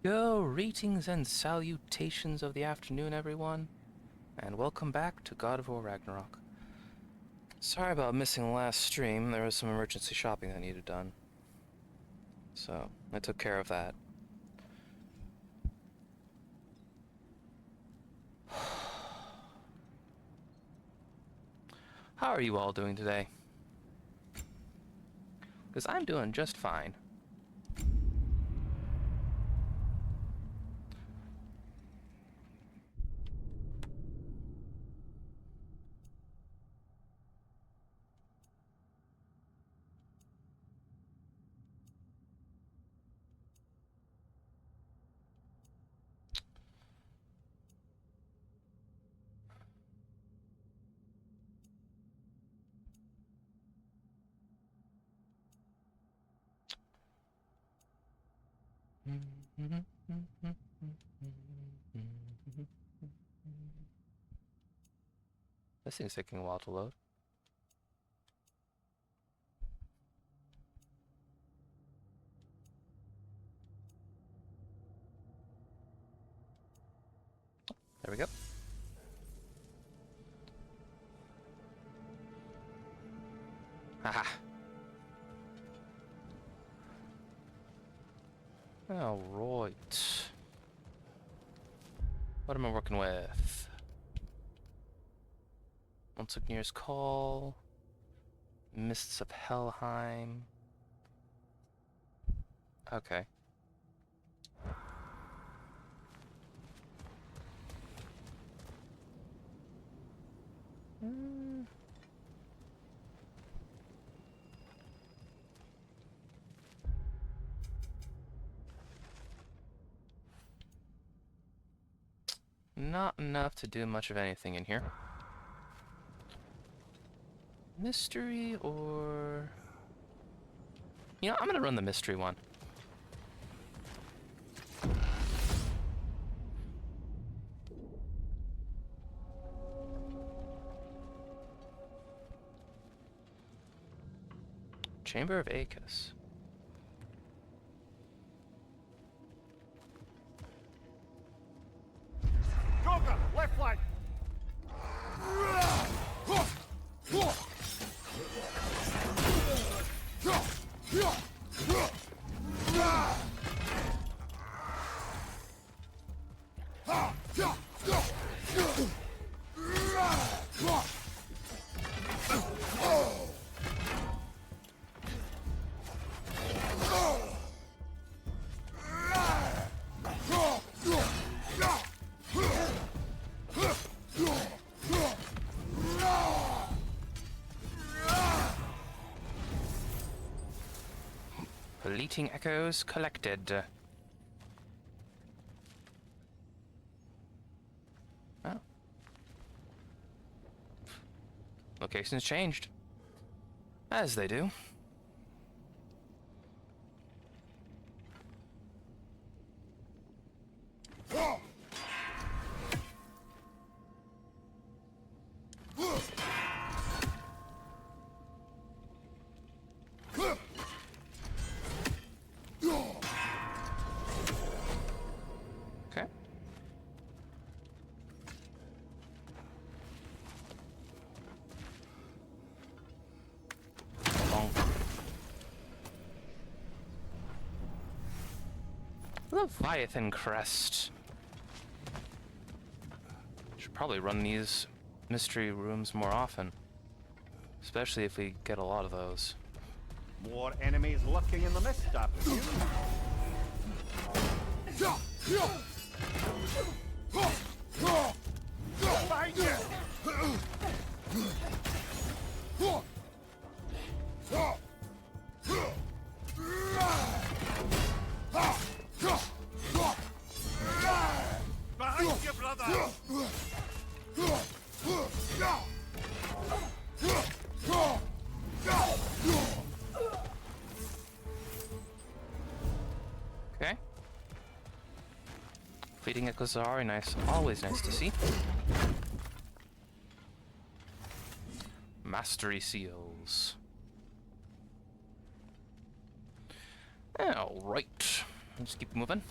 Greetings and salutations of the afternoon, everyone, and welcome back to God of War Ragnarok. Sorry about missing the last stream, there was some emergency shopping that needed done. So, I took care of that. How are you all doing today? Because I'm doing just fine. This thing's taking a while to load. There we go. Haha. Alright. What am I working with? Monsignor's Call. Mists of Helheim. Okay. Not enough to do much of anything in here. Mystery or... You know, I'm gonna run the mystery one. Chamber of Acus. Joker, left flank! Fleeting echoes collected. Oh. Location's changed. As they do. Okay. Leviathan crest. Should probably run these mystery rooms more often. Especially if we get a lot of those. More enemies lurking in the mist, I presume. Behind you! Behind you, brother! Okay. Fleeting echoes are nice, always nice to see. Mastery seals. Alright. Let's keep moving.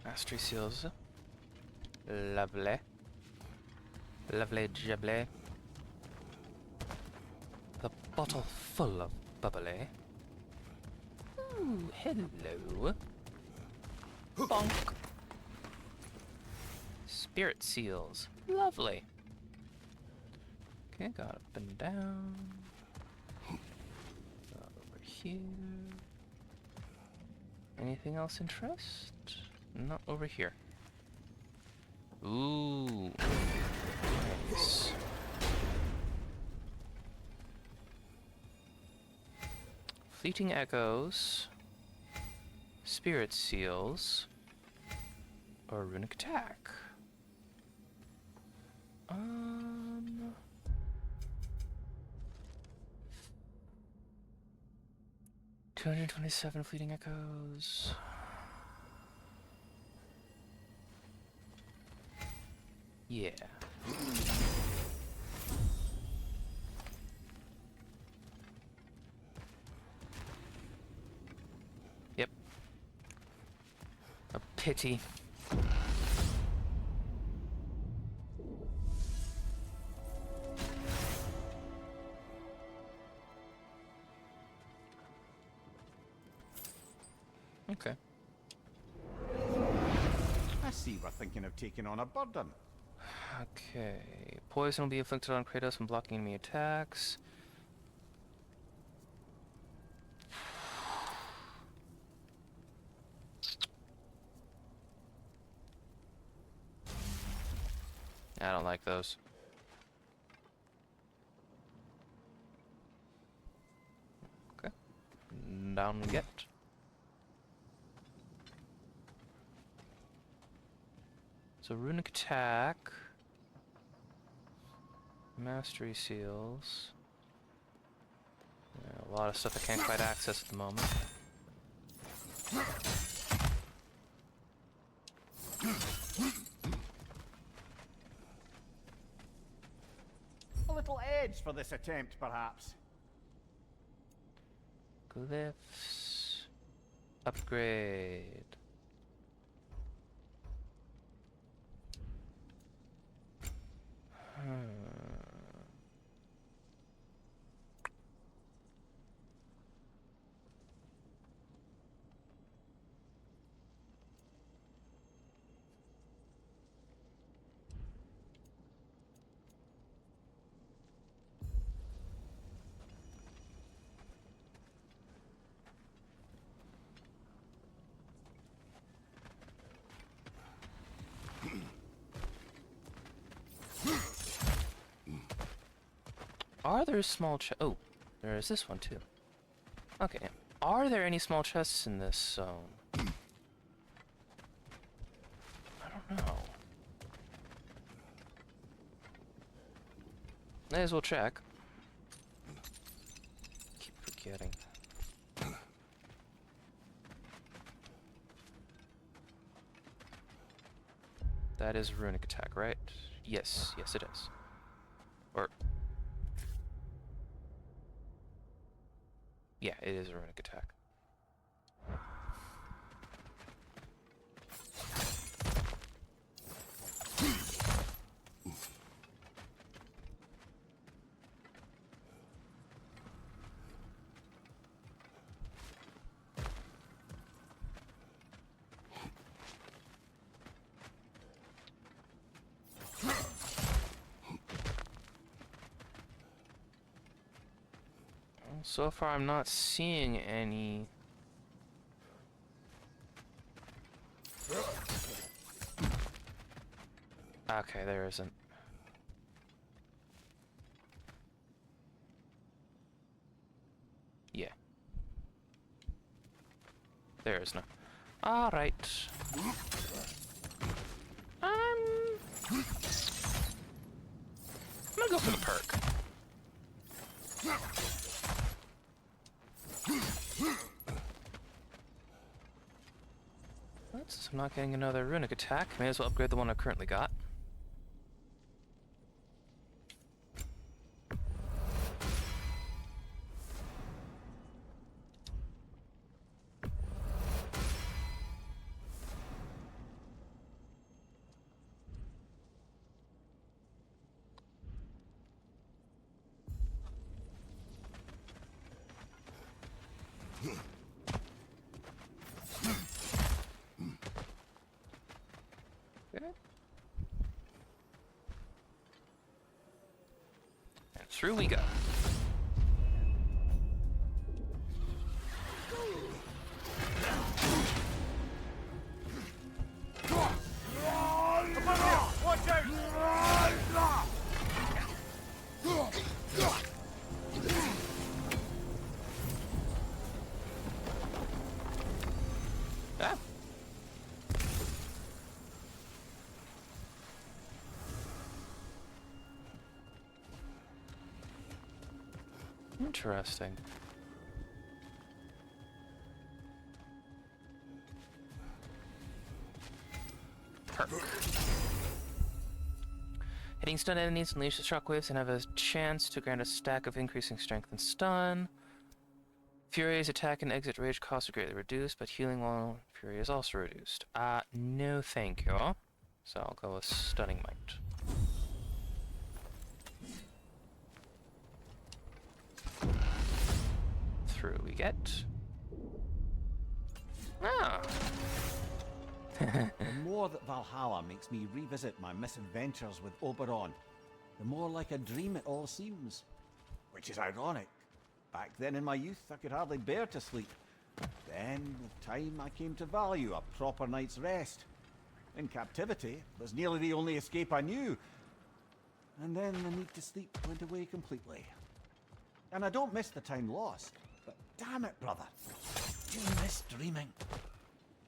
Mastery seals. Lovely. Lovely jubbly. The bottle full of bubbly. Ooh, hello. Bonk. Spirit seals. Lovely. Okay, got up and down. Got over here. Anything else interest? Not over here. Ooh. Nice. Fleeting echoes. Spirit seals. Or runic attack. 227 fleeting echoes. Yeah. Yep. A pity. Okay. I see we're thinking of taking on a burden. Okay. Poison will be inflicted on Kratos when blocking enemy attacks. I don't like those. Okay. Down we get. So runic attack. Mastery seals. Yeah, a lot of stuff I can't quite access at the moment. A little edge for this attempt, perhaps. Glyphs. Upgrade. Are there small chests? Oh, there is this one too. Okay. Are there any small chests in this zone? I don't know. May as well check. Keep forgetting. That is runic attack, right? Yes, yes it is. Or... yeah, it is a runic attack. So far, I'm not seeing any. Okay, there isn't. Yeah. There is no. Alright. I'm gonna go for the perk. Since I'm not getting another runic attack, may as well upgrade the one I currently got. Okay. And through we go. Watch out! Ah. Interesting. Perk. Hitting stun enemies unleashes shockwaves and have a chance to grant a stack of increasing strength and stun. Fury's attack and exit rage costs are greatly reduced, but healing while Fury is also reduced. No thank you. So I'll go with Stunning Might. Through we get. Ah! The more that Valhalla makes me revisit my misadventures with Oberon, the more like a dream it all seems. Which is ironic. Back then in my youth, I could hardly bear to sleep. Then, with time, I came to value a proper night's rest. In captivity, it was nearly the only escape I knew. And then the need to sleep went away completely. And I don't miss the time lost, but damn it, brother, do miss dreaming.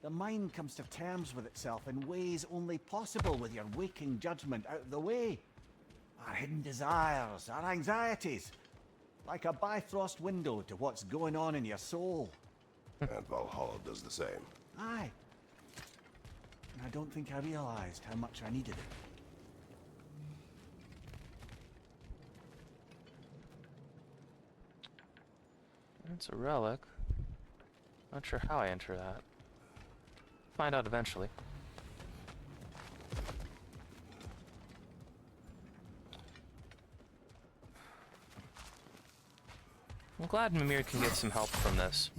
The mind comes to terms with itself in ways only possible with your waking judgment out of the way. Our hidden desires, our anxieties, like a bifrost window to what's going on in your soul. And Valhalla does the same. Aye. And I don't think I realized how much I needed it. It's a relic. Not sure how I enter that. Find out eventually. I'm glad Mimir can get some help from this.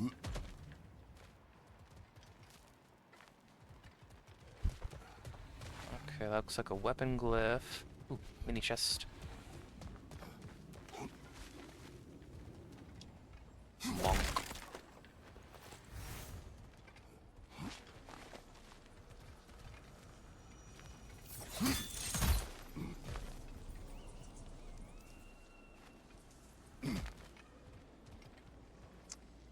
Okay, that looks like a weapon glyph. Ooh, mini chest. Bonk.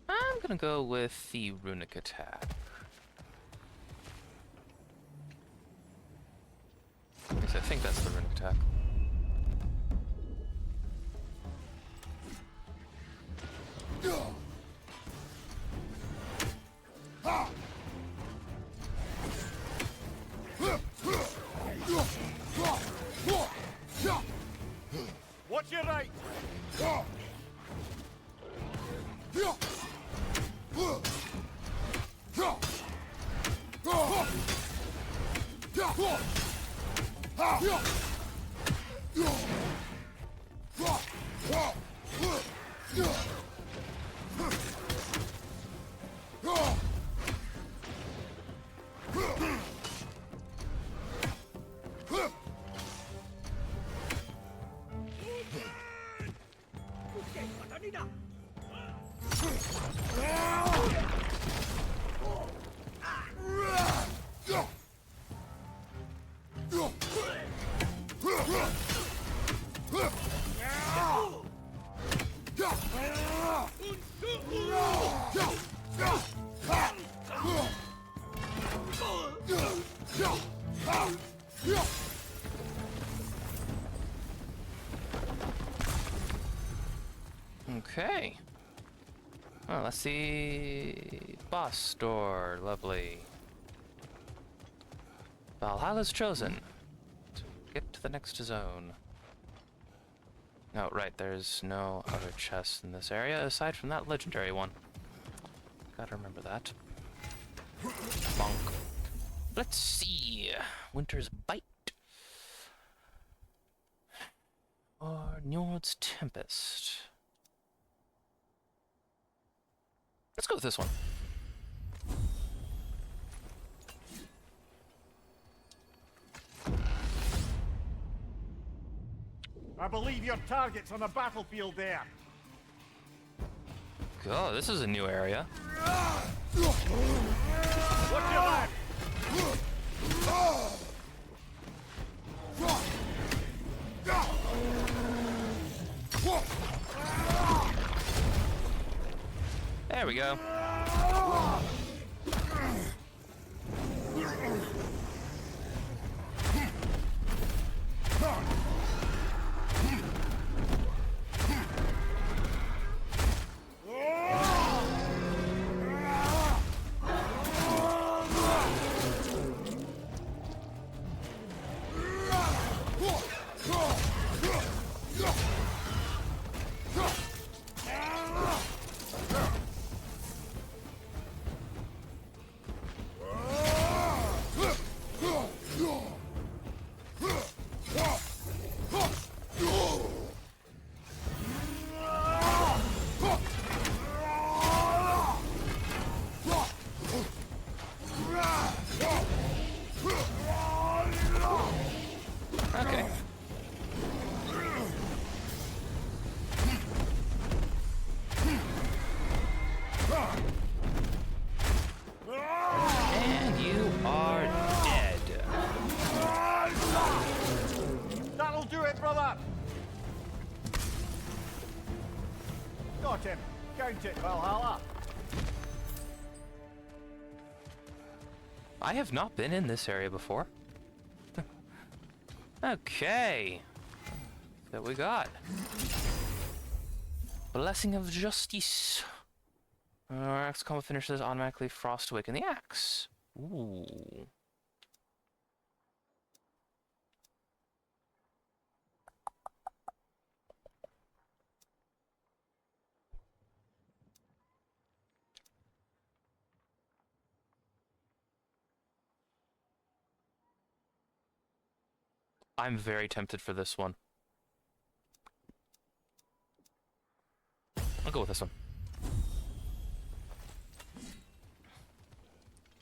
I'm gonna go with the runic attack. At least I think that's the runic attack. Watch your right! Okay. Oh, let's see. Boss door. Lovely. Valhalla's chosen. To get to the next zone. Oh, right. There's no other chests in this area aside from that legendary one. Gotta remember that. Bonk. Let's see. Winter's Bite. Or Njord's Tempest. Let's go with this one. I believe your target's on the battlefield there. Oh, this is a new area. What's your back? There we go. Okay. And you are dead. That'll do it, brother! Got him. Count it, Valhalla. I have not been in this area before. Okay. That we got. Blessing of Justice. Our axe combo finishes automatically frost awaken the axe. Ooh. I'm very tempted for this one. I'll go with this one.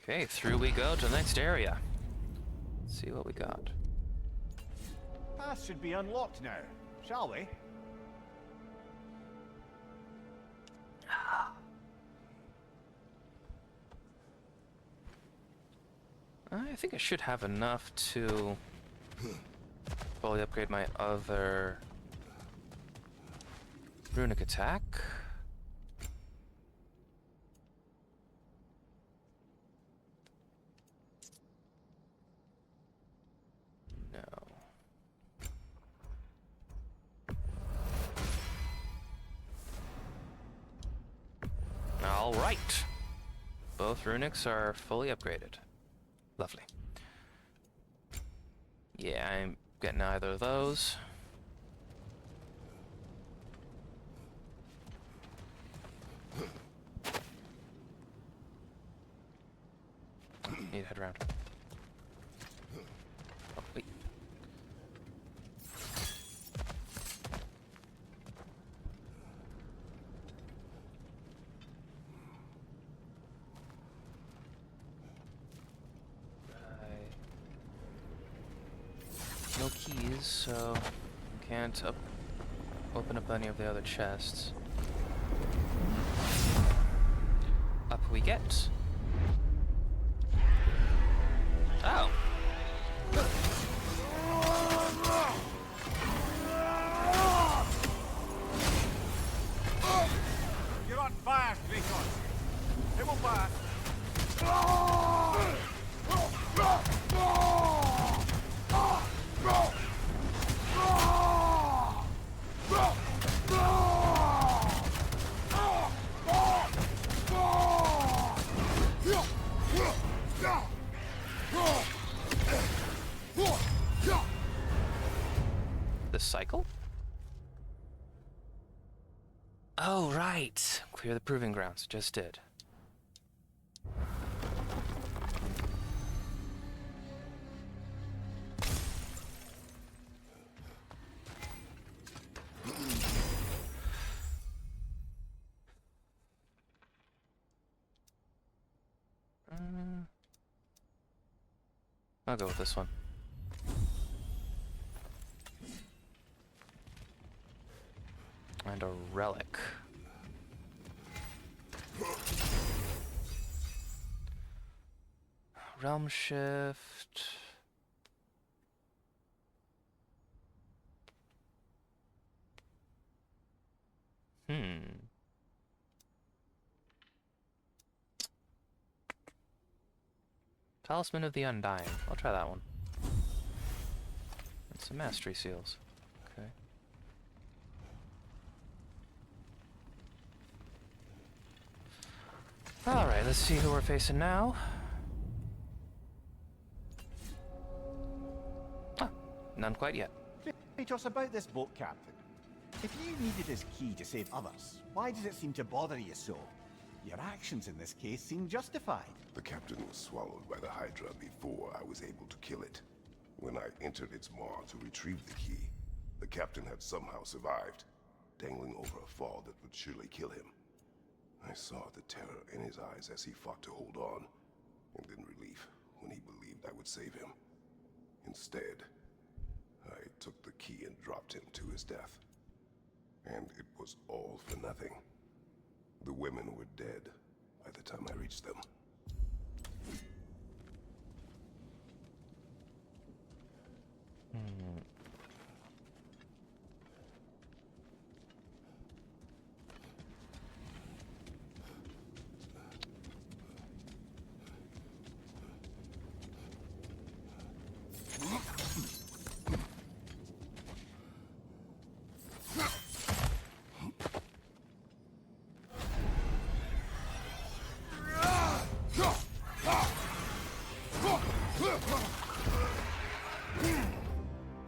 Okay, through we go to the next area. Let's see what we got. Path should be unlocked now, shall we? I think I should have enough to fully upgrade my other runic attack. No. All right. Both runics are fully upgraded. Lovely. Yeah, I'm getting either of those. Need to head around. Oh, wait. No keys, so can't open up any of the other chests. Up we get. Oh. You're on fire, Kratos. It will pass. The cycle? Oh, right. Clear the proving grounds. Just did. I'll go with this one. And a relic. Realm shift. Talisman of the Undying. I'll try that one. And some mastery seals. Okay. Alright, let's see who we're facing now. Ah, none quite yet. Kratos, about this boat captain. If you needed his key to save others, why does it seem to bother you so? Your actions in this case seem justified. The captain was swallowed by the Hydra before I was able to kill it. When I entered its maw to retrieve the key, the captain had somehow survived, dangling over a fall that would surely kill him. I saw the terror in his eyes as he fought to hold on, and then relief when he believed I would save him. Instead, I took the key and dropped him to his death. And it was all for nothing. The women were dead by the time I reached them.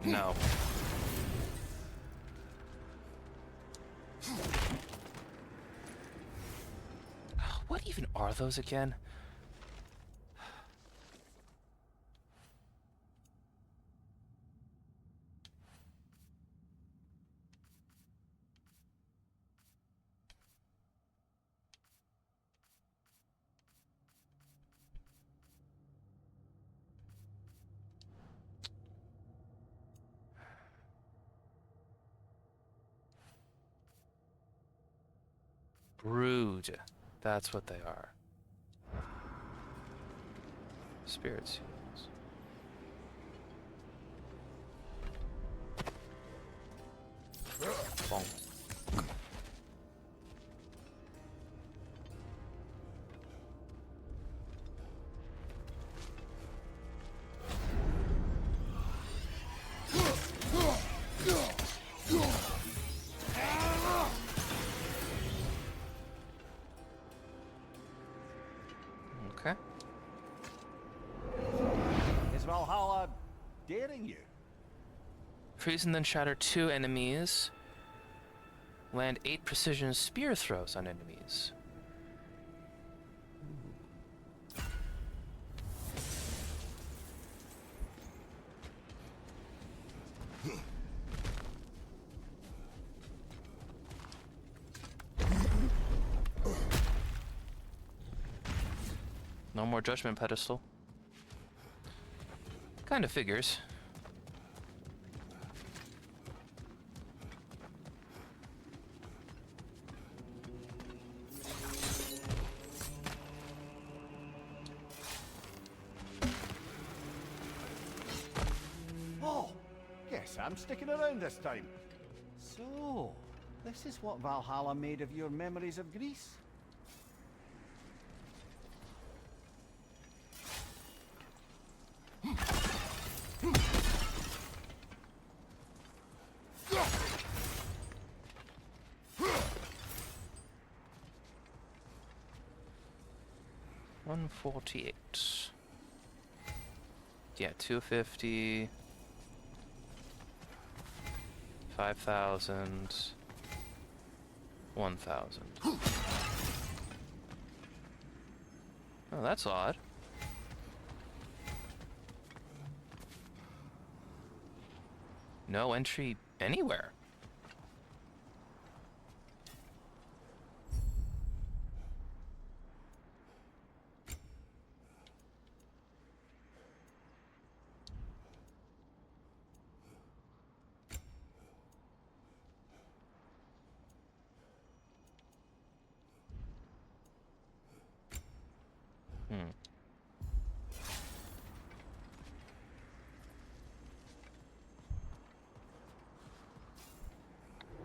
No. What even are those again? Brood. That's what they are. Spirit seals. Bonk. Okay. Is Valhalla daring you? Freeze and then shatter 2 enemies. Land 8 precision spear throws on enemies. No more judgment pedestal. Kind of figures. Oh, guess I'm sticking around this time. So, this is what Valhalla made of your memories of Greece? $148. Yeah, 250. 5,000. 1,000. Oh, that's odd. No entry anywhere.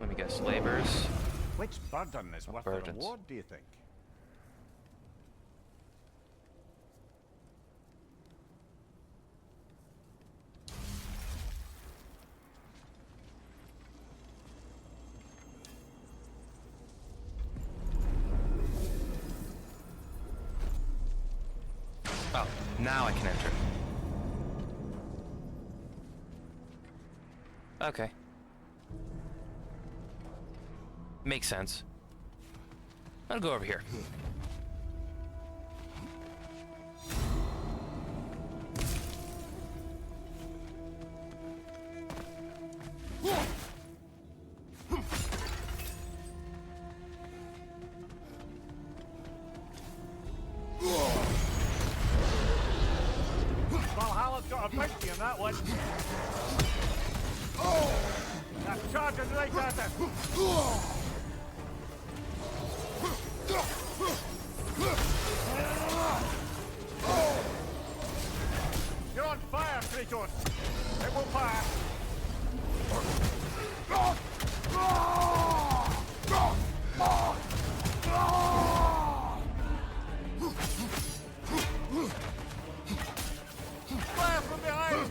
Let me guess, labors. Which burden is worth the burdens? reward, do you think? Oh, now I can enter. Okay. Makes sense. I'll go over here. Valhalla's got a bounty on that one. That's charging right at us. You're on fire, Kratos. It will pass. Fire from behind.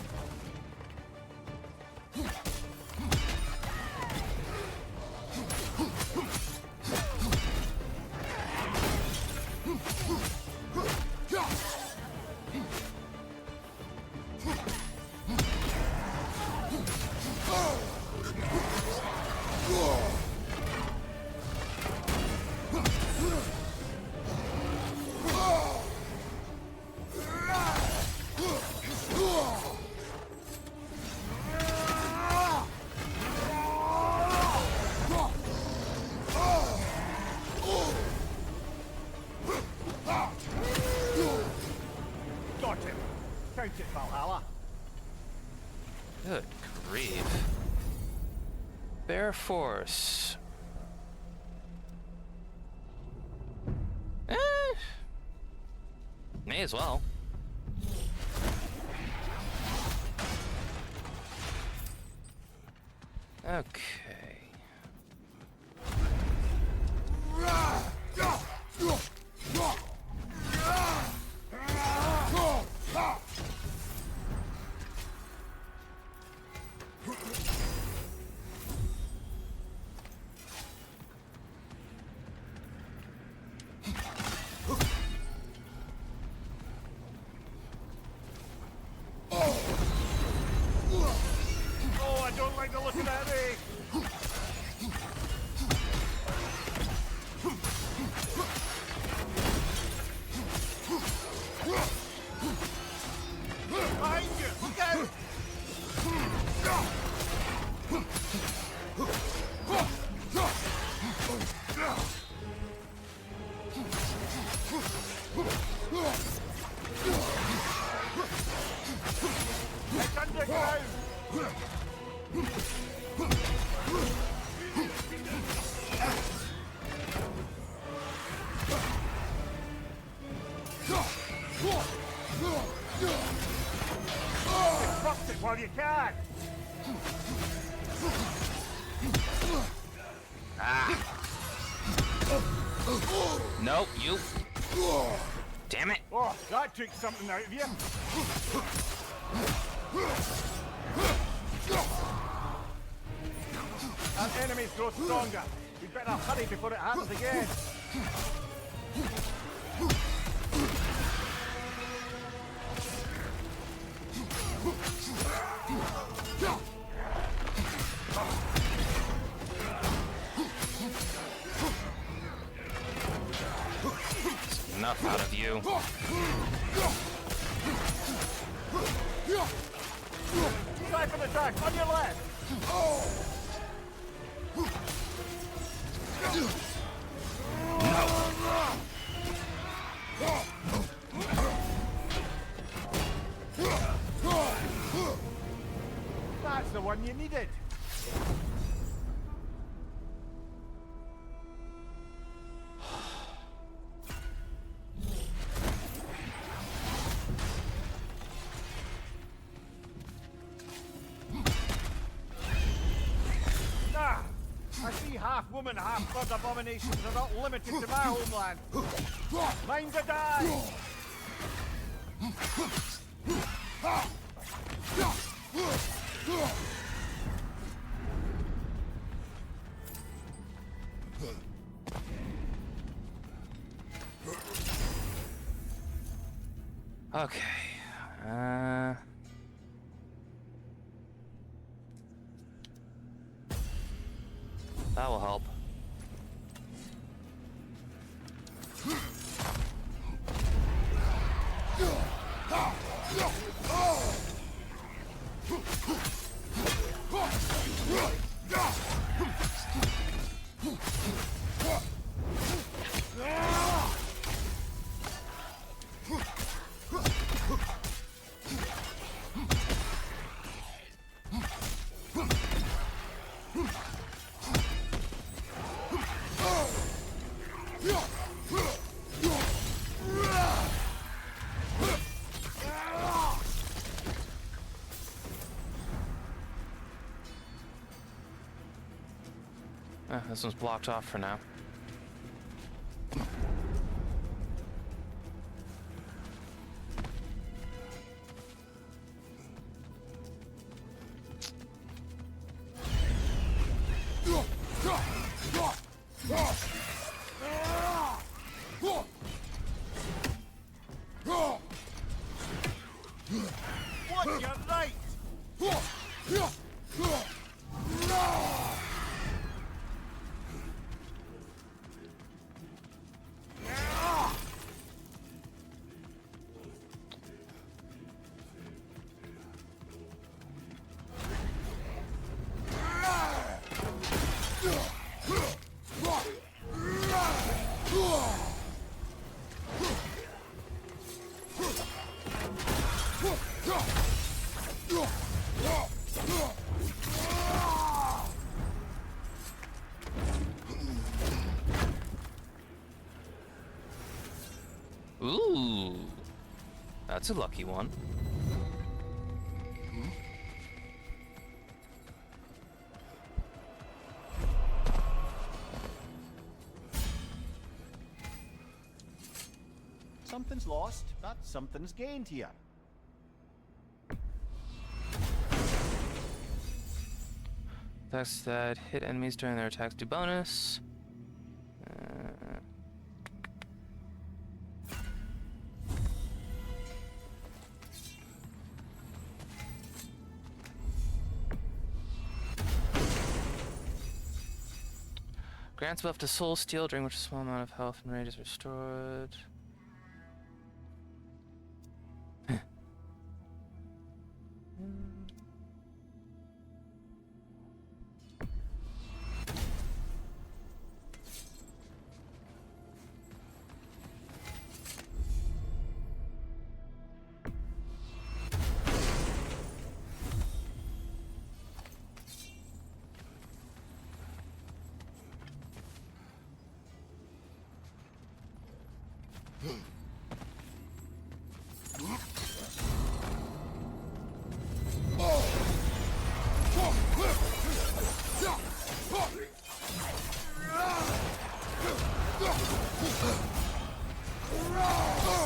Got him. Count it, Valhalla. Good grief. Bear force. Eh. May as well. Okay. Oh, I don't like the look of that egg. Behind you! Look out! It's underground! Disrupt it while you can! Nope, you. Damn it. Oh, that took something out of you. Our enemies grow stronger. We'd better hurry before it happens again. Enough out of you. Sniper attack on your left. That's the one you needed. I half-woman, half-blood abominations are not limited to my homeland. Mind the die! Okay. That will help. This one's blocked off for now. What, you're right! Ooh, that's a lucky one. Something's lost, but something's gained here. Attacks that hit enemies during their attacks do bonus. Grants buff to soul steal, during which a small amount of health and rage is restored.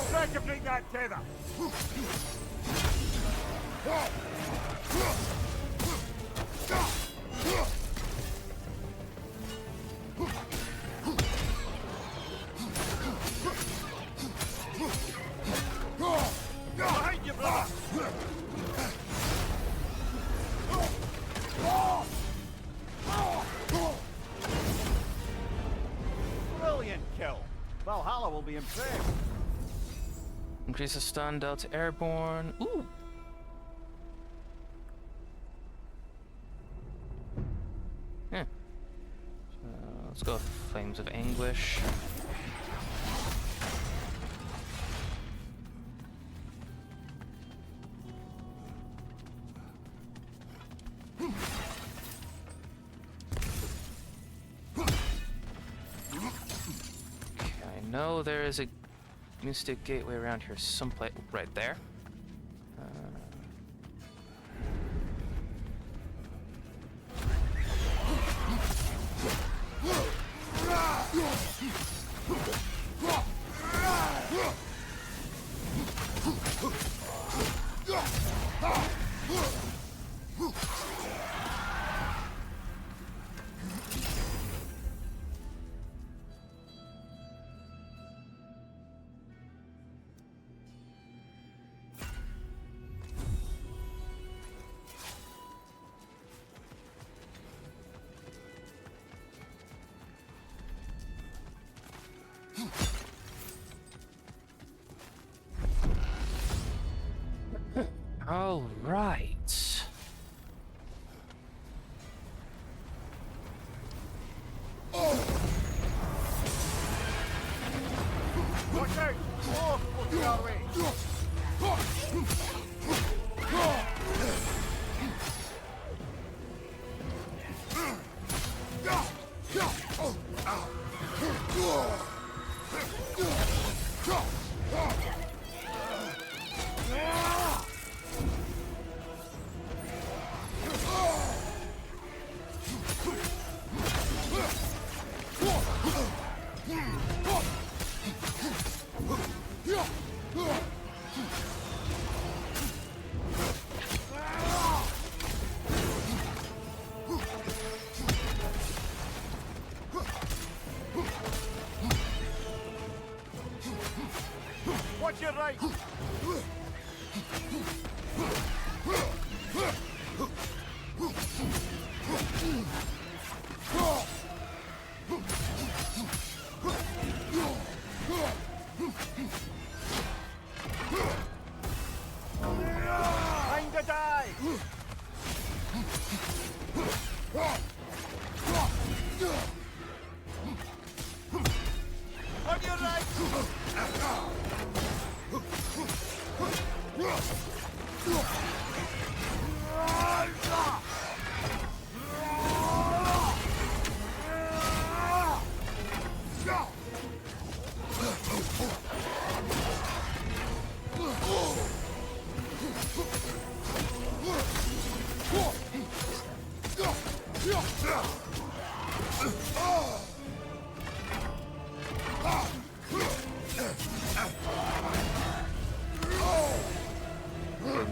Try to break that tether! Behind you, brother! Brilliant kill! Valhalla will be impressed. Increase the stun dealt to airborne. Ooh. Yeah. Let's go with Flames of Anguish. Okay, I know there is a Mystic Gateway around here someplace. Right there. Watch your right! Time to die! On your right!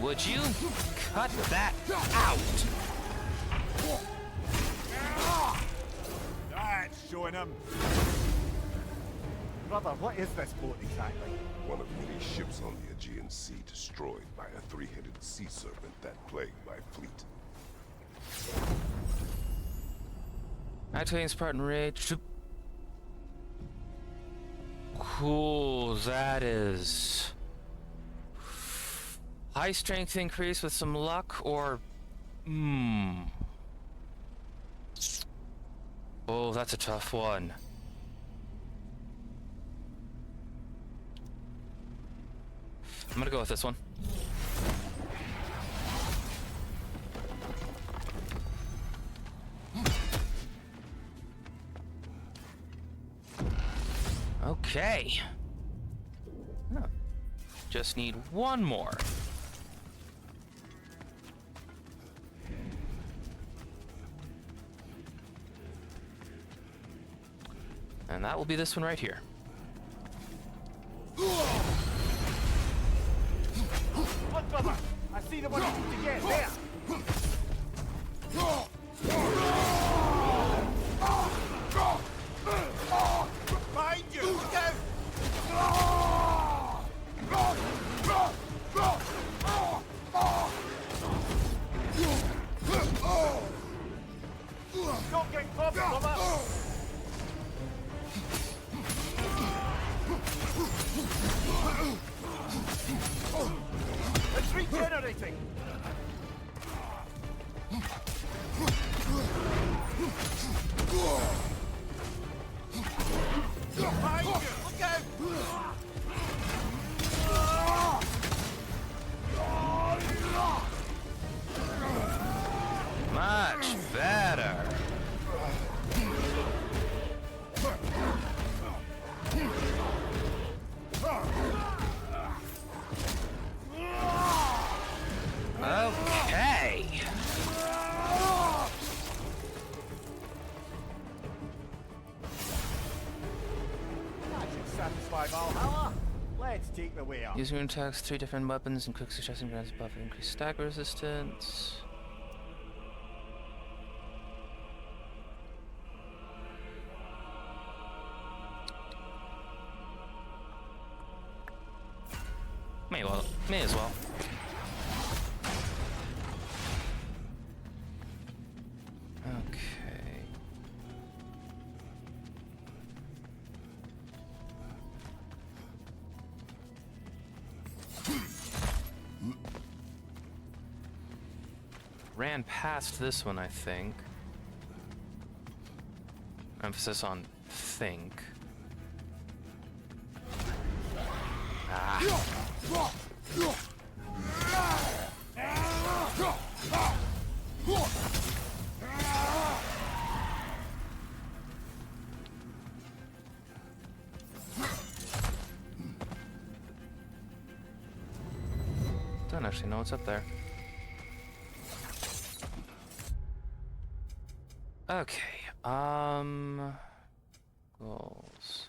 Would you cut that out? That's showing him. Brother, what is this boat exactly? One of many ships on the Aegean Sea destroyed by a three-headed sea serpent that plagued my fleet. Activating Spartan Rage. Cool, that is. High strength increase with some luck, or... Oh, that's a tough one. I'm gonna go with this one. Okay. Oh. Just need one more. And that will be this one right here. Look, brother! I see the one you need to get there! Behind you! Look out! Don't get close, brother! It's regenerating! Behind you! Look out! Much better. Okay. That should satisfy Valhalla. Let's take the way up. Using your attacks, 3 different weapons and quick suggesting grants buff increased stack resistance. May as well. Okay. Ran past this one, I think. Emphasis on think. Ah. Don't actually know what's up there. Okay, goals.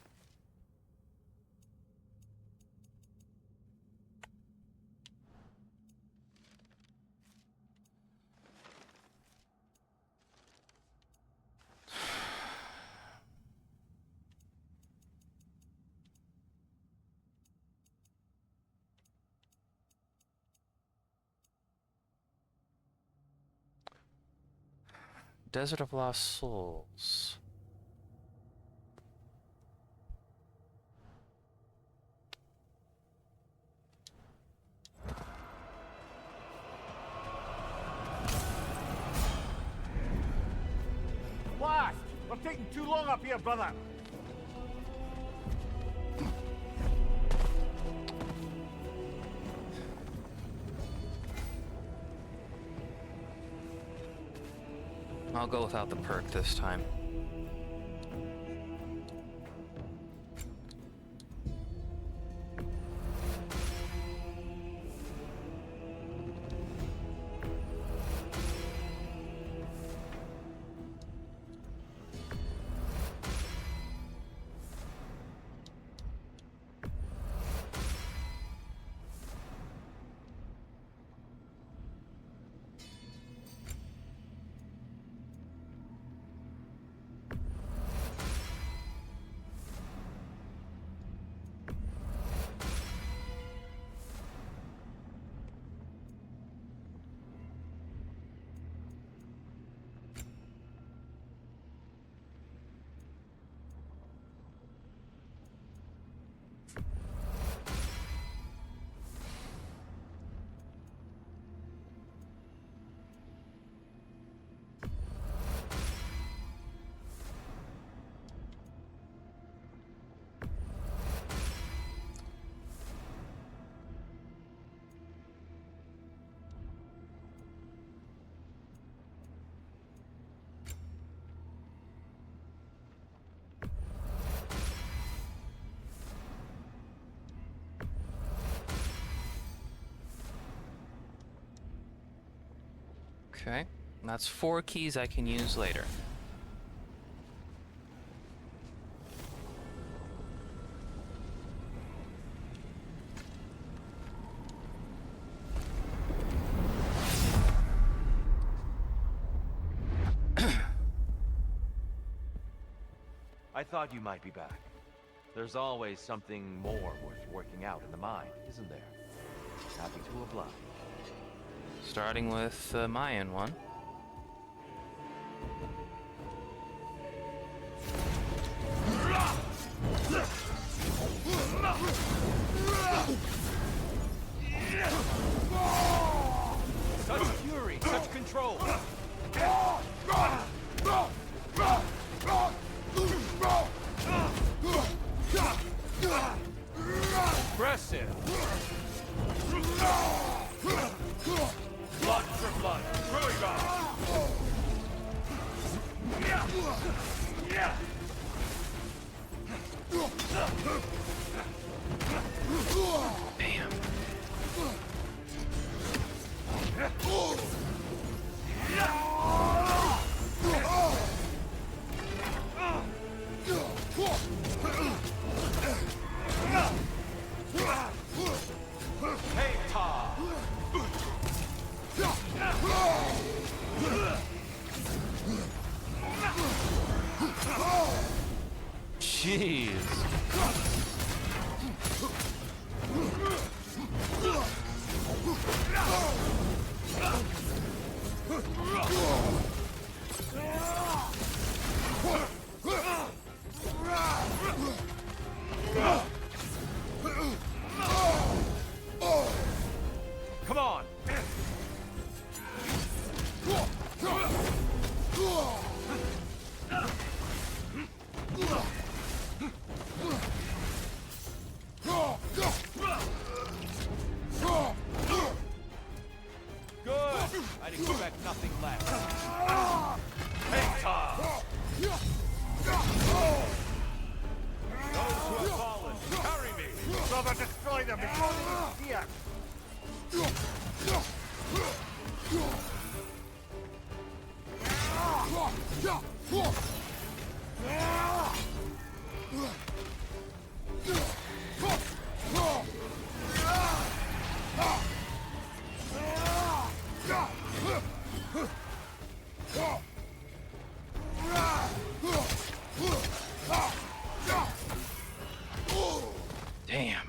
Desert of Lost Souls. Blast! We're taking too long up here, brother. I'll go without the perk this time. Okay, that's 4 keys I can use later. I thought you might be back. There's always something more worth working out in the mind, isn't there? Happy to oblige. Starting with the Mayan one. Such fury, such control. Impressive. Blood for blood. Really Bam. Jeez. Come on. Good. I'd expect nothing less. Hang time. Those who have fallen, carry me. Brother, destroy them before they get here. Damn.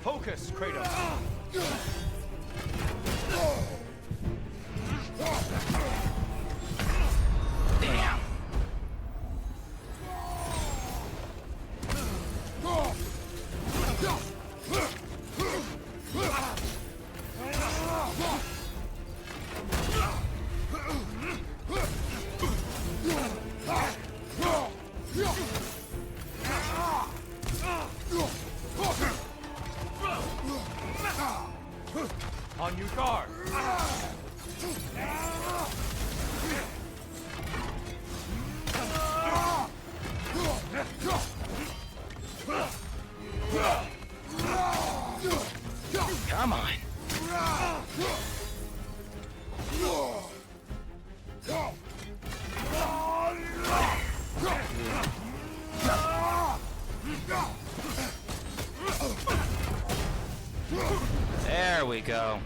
Focus, Kratos. Damn. On your guard. Come on. There we go.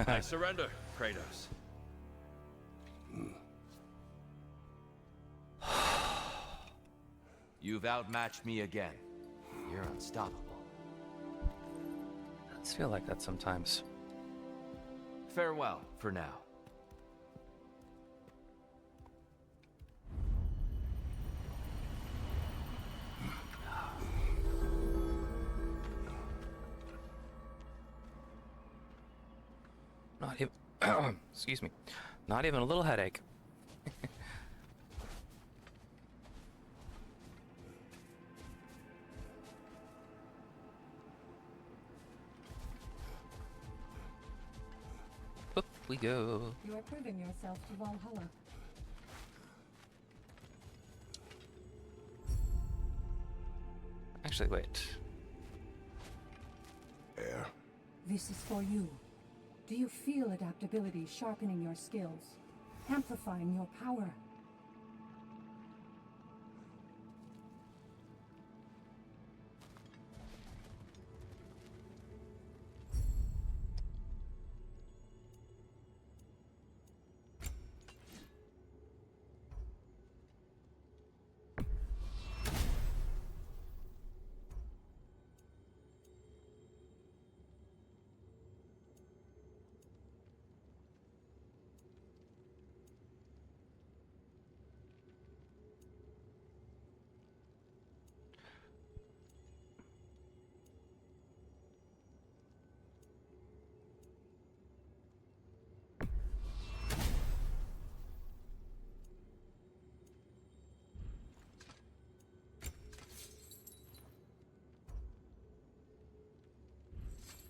I surrender, Kratos. You've outmatched me again. You're unstoppable. Does feel like that sometimes. Farewell for now. Not even, excuse me, not even a little headache. Up we go. You are proving yourself to Valhalla. Actually, wait. Air? This is for you. Do you feel adaptability sharpening your skills? Amplifying your power?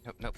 Nope, nope.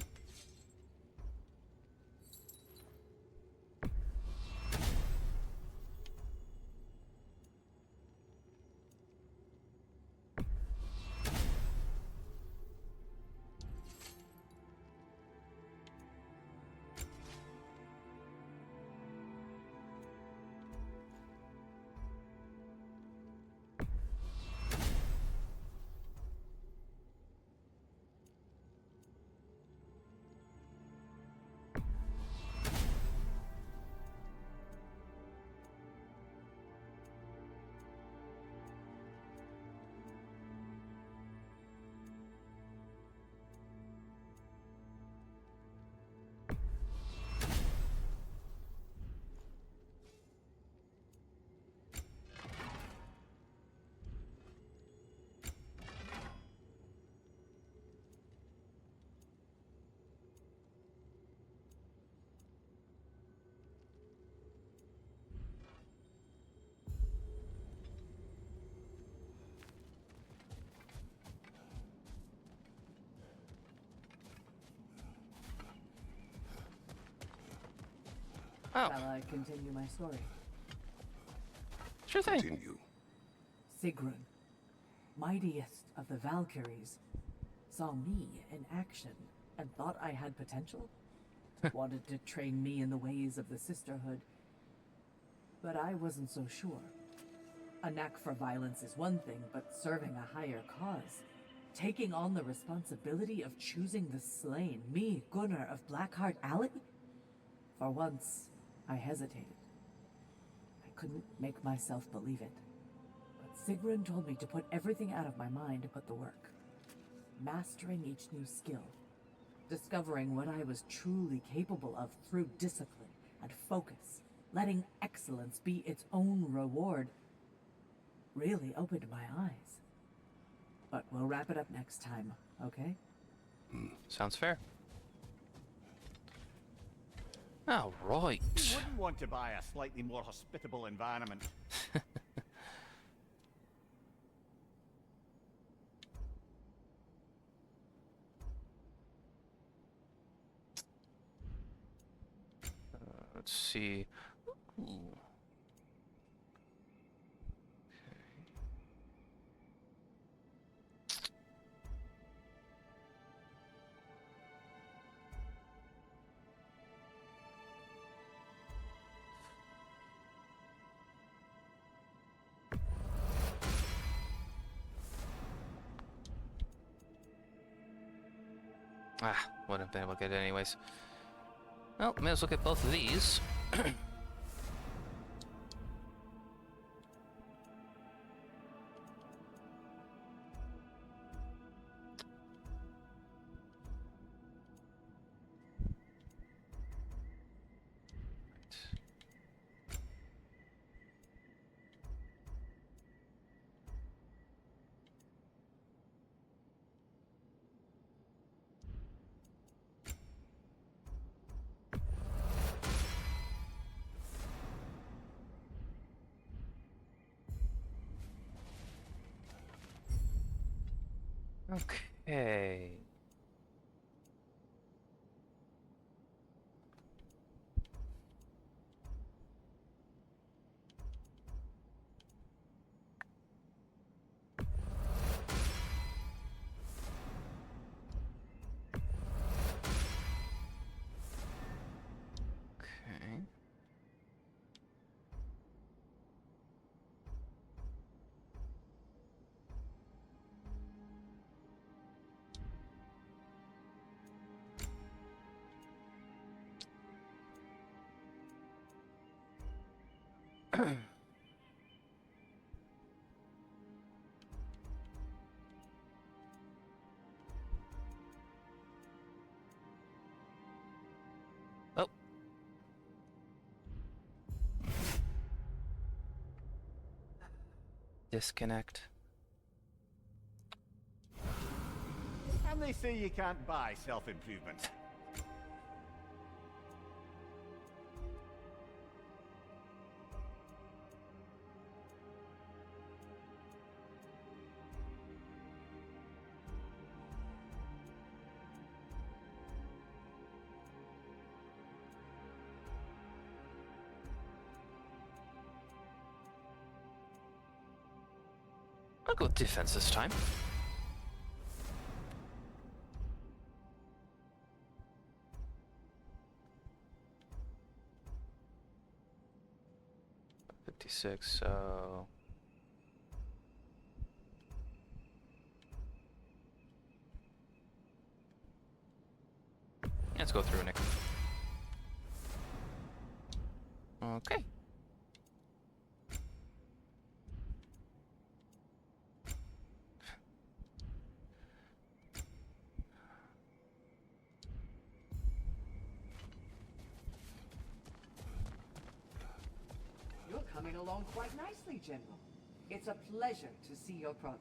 Oh, Shall I continue my story? sure thing. Continue. Sigrun, mightiest of the Valkyries, saw me in action and thought I had potential. Wanted to train me in the ways of the sisterhood, but I wasn't so sure. A knack for violence is one thing, but serving a higher cause, taking on the responsibility of choosing the slain, me, Gunnar of Blackheart Alley? For once, I hesitated. I couldn't make myself believe it. But Sigrun told me to put everything out of my mind to put the work. Mastering each new skill, discovering what I was truly capable of through discipline and focus, letting excellence be its own reward, really opened my eyes. But we'll wrap it up next time, okay? Sounds fair. All right. Who wouldn't want to buy a slightly more hospitable environment? Let's see. Ooh. Ah, wouldn't have been able to get it anyways. Well, may as well get both of these. Okay. Okay. Oh. Disconnect. And they say you can't buy self-improvement. I'll go with defense this time. $56, so let's go through, Nick. Okay. You're coming along quite nicely, General. It's a pleasure to see your progress.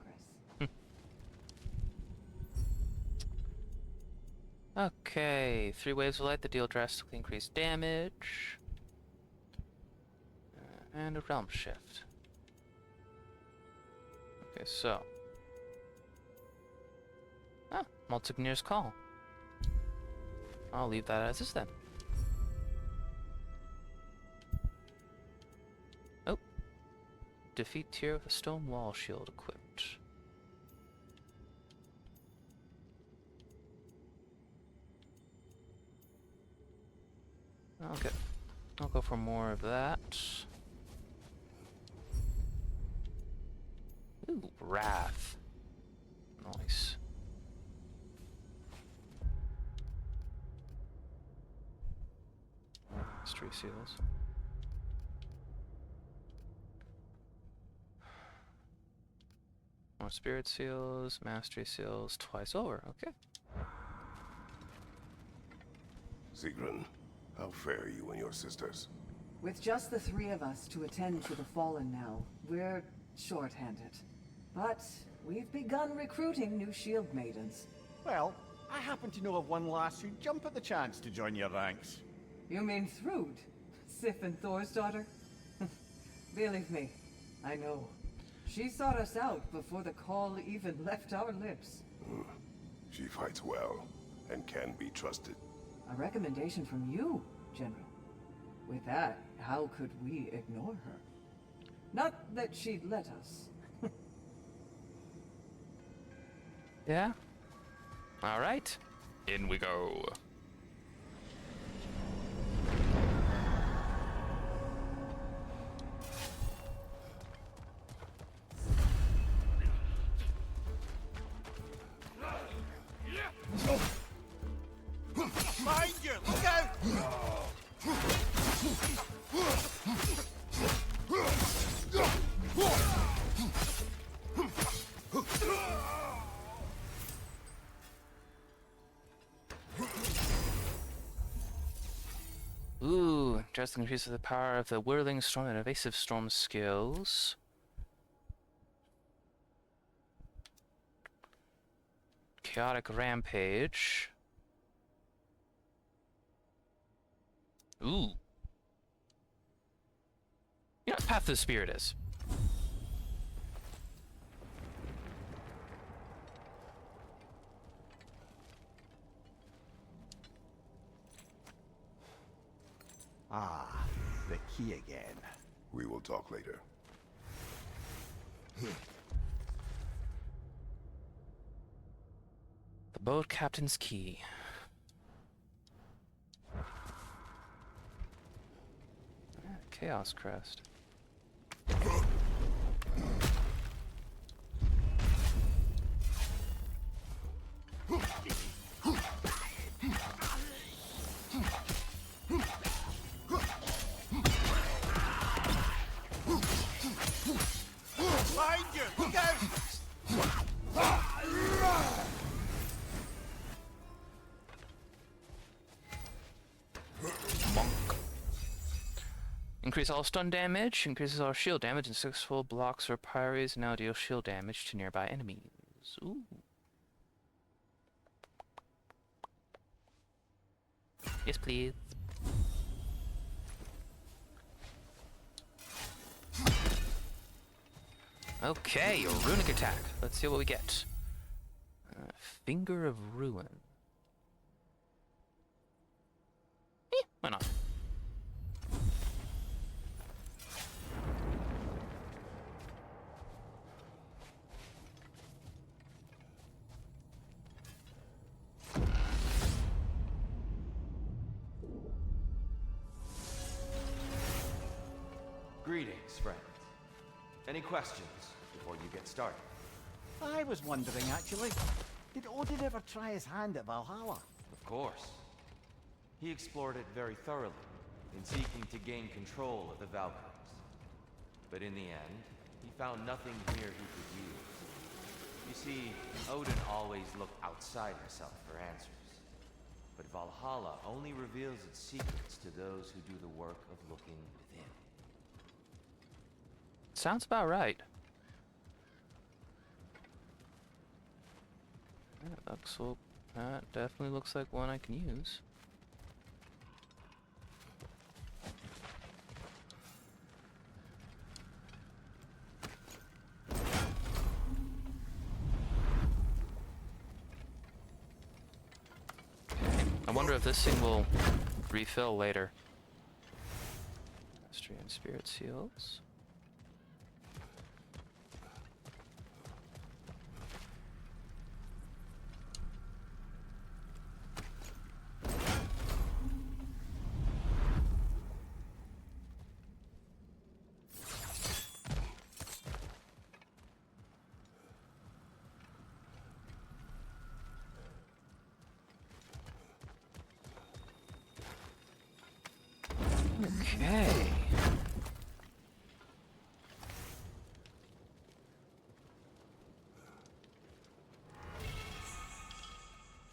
Okay, 3 waves of light that deal drastically increased damage. And a realm shift. Okay, so. Ah, Multignir's Call. I'll leave that as is then. Defeat tier with a stone wall shield equipped. I'll go for more of that. Ooh, Wrath. Nice. Mystery seals. More spirit seals, mastery seals, twice over. Okay. Sigrun, how fare you and your sisters? With just the three of us to attend to the fallen now, we're short-handed. But we've begun recruiting new shield maidens. Well, I happen to know of one lass who'd jump at the chance to join your ranks. You mean Thrud? Sif and Thor's daughter? Believe me, I know. She sought us out before the call even left our lips. She fights well and can be trusted. A recommendation from you, General. With that, how could we ignore her? Not that she'd let us. Yeah? Alright. In we go. Mind you, look out! Ooh, just increases the power of the Whirling Storm and Evasive Storm skills. Chaotic Rampage. Ooh. You know what Path of the Spirit is? Ah, the key again. We will talk later. The Boat Captain's Key. Chaos Crest. Mind you, look out! Increase all stun damage, increases all shield damage, and successful blocks or parries now deal shield damage to nearby enemies. Ooh. Yes, please. Okay, a runic attack. Let's see what we get. Finger of Ruin. Why not? Greetings, friends. Any questions before you get started? I was wondering, actually, did Odin ever try his hand at Valhalla? Of course. He explored it very thoroughly in seeking to gain control of the Valkyries. But in the end, he found nothing here he could use. You see, Odin always looked outside himself for answers. But Valhalla only reveals its secrets to those who do the work of looking within. Sounds about right. That definitely looks like one I can use. I wonder if this thing will refill later. Mastery and Spirit Seals. Okay.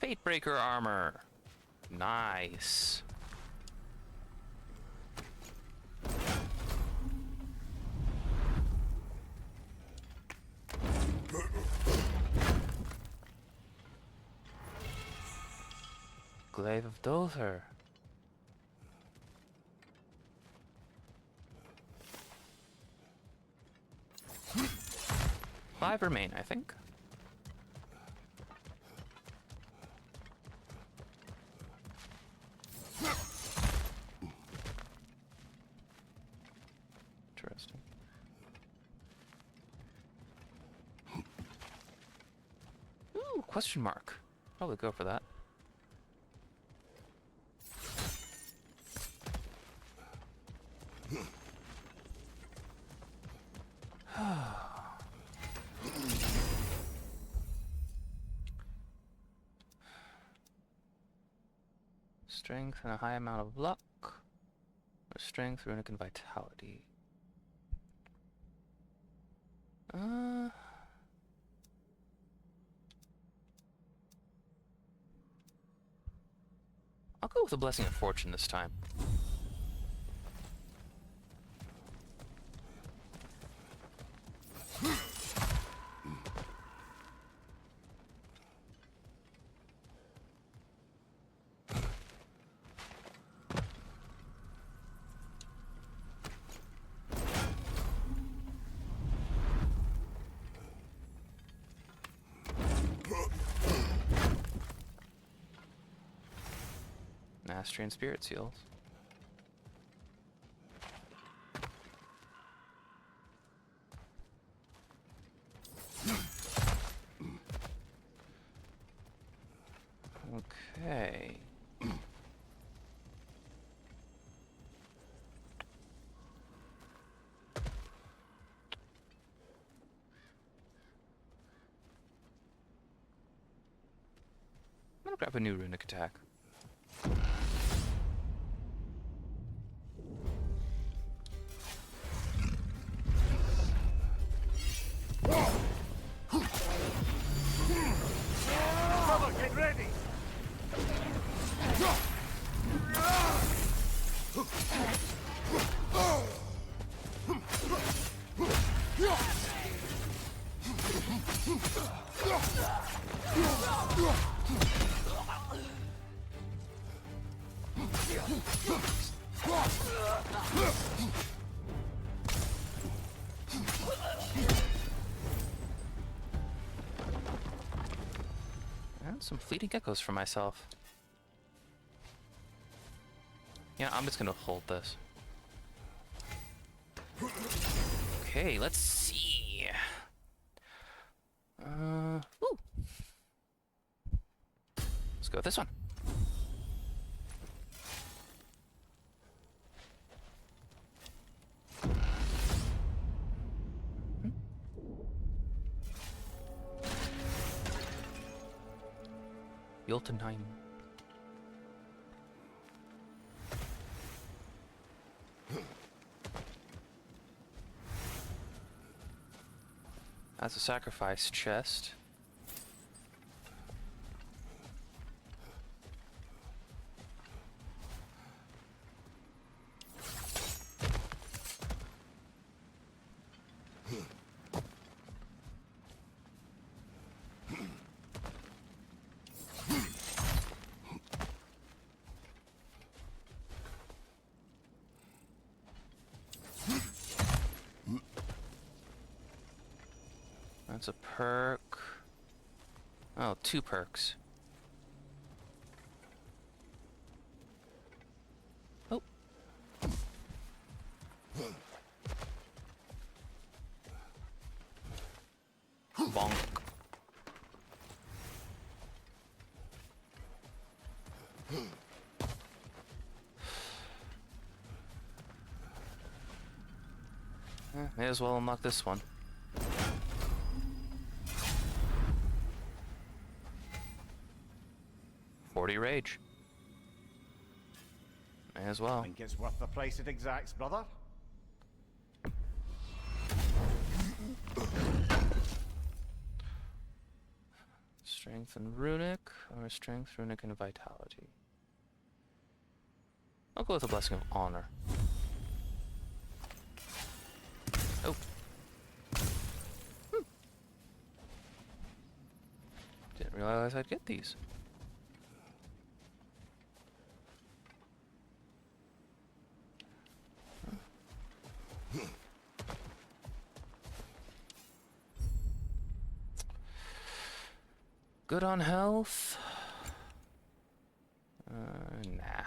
Fatebreaker armor. Nice. Glaive of Dother. 5 remain, I think. Interesting. Ooh, question mark. Probably go for that. Strength and a high amount of luck. Or strength, runic, and vitality. I'll go with a blessing of fortune this time. Mastery and spirit seals. Okay. I'm gonna grab a new runic attack. Get ready! And some fleeting echoes for myself. Yeah, I'm just gonna hold this. Okay, let's see. Ooh. Let's go with this one. Jotunheim. That's a sacrifice chest. That's a perk. Oh, 2 perks. Oh. Bonk. May as well unlock this one. Rage. May as well. Think it's worth the price it exacts, brother? Strength and runic, or strength, runic, and vitality. I'll go with a blessing of honor. Oh. Didn't realize I'd get these. Good on health. Nah.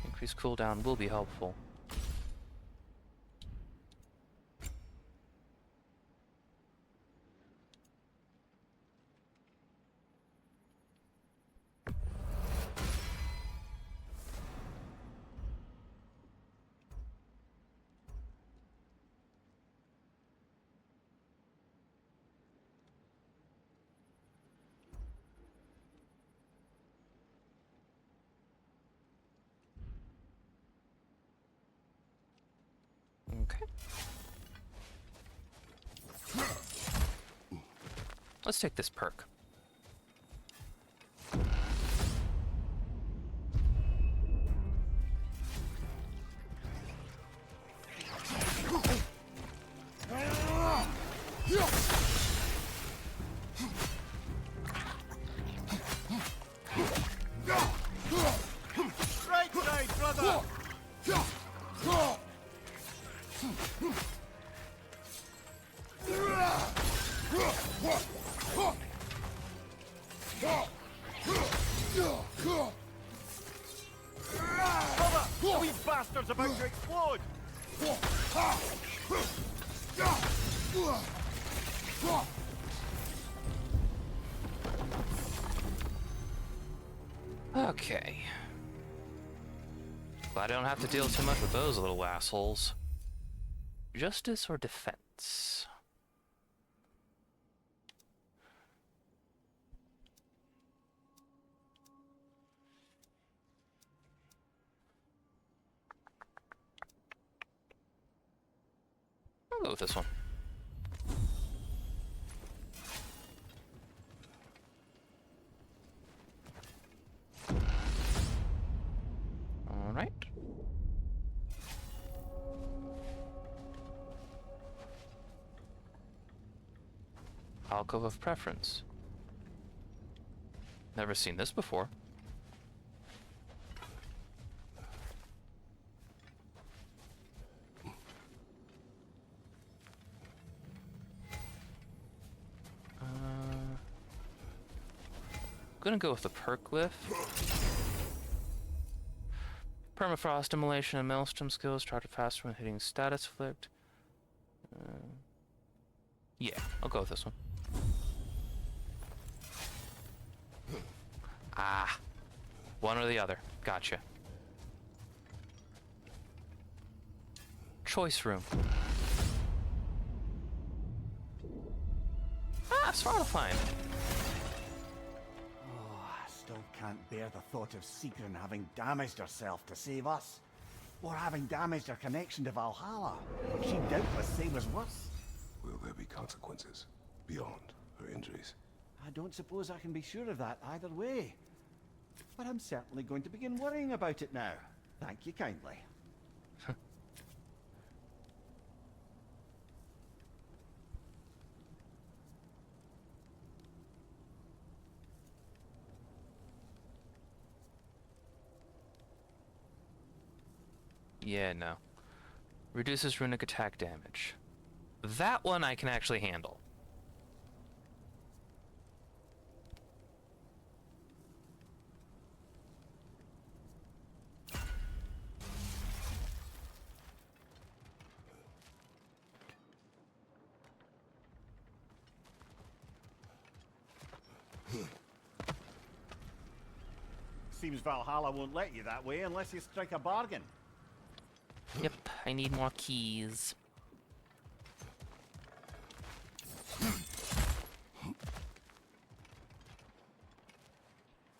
Increased cooldown will be helpful. Okay. Let's take this perk. Right side, brother! Brother! The wee bastard's about to explode! Okay. Glad I don't have to deal too much with those little assholes. Justice or defense? I'll go with this one. All right. Alcove of Preference. Never seen this before. Gonna go with the perk lift. Permafrost, Immolation, and Maelstrom skills. Try to faster when hitting status flipped. Yeah, I'll go with this one. Ah, one or the other. Gotcha. Choice room. Ah, Svartalfheim. I still can't bear the thought of Sigrun having damaged herself to save us. Or having damaged her connection to Valhalla. She'd doubtless say was worse. Will there be consequences beyond her injuries? I don't suppose I can be sure of that either way. But I'm certainly going to begin worrying about it now. Thank you kindly. Yeah, no. Reduces runic attack damage. That one I can actually handle. Seems Valhalla won't let you that way unless you strike a bargain. Yep, I need more keys.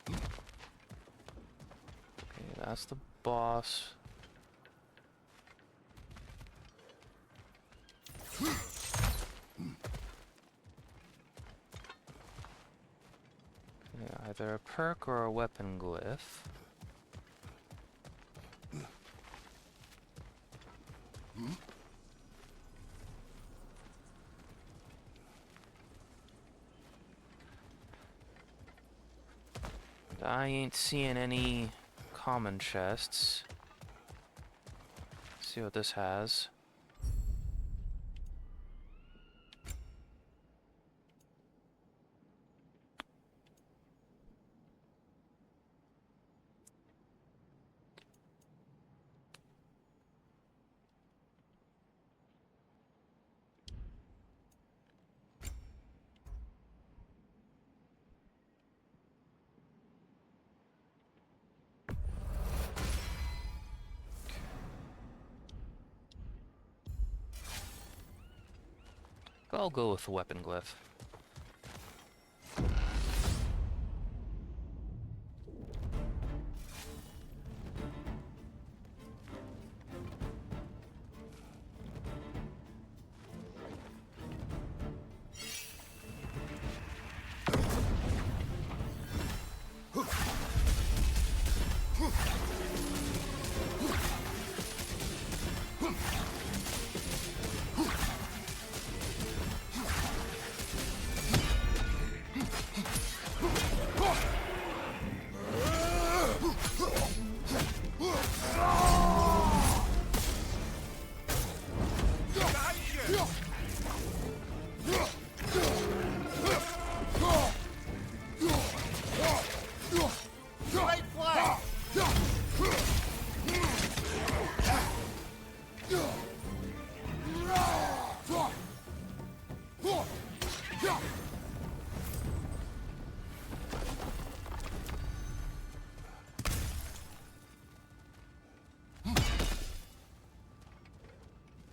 Okay, that's the boss. Okay, either a perk or a weapon glyph. I ain't seeing any common chests. See what this has. I'll go with the weapon glyph.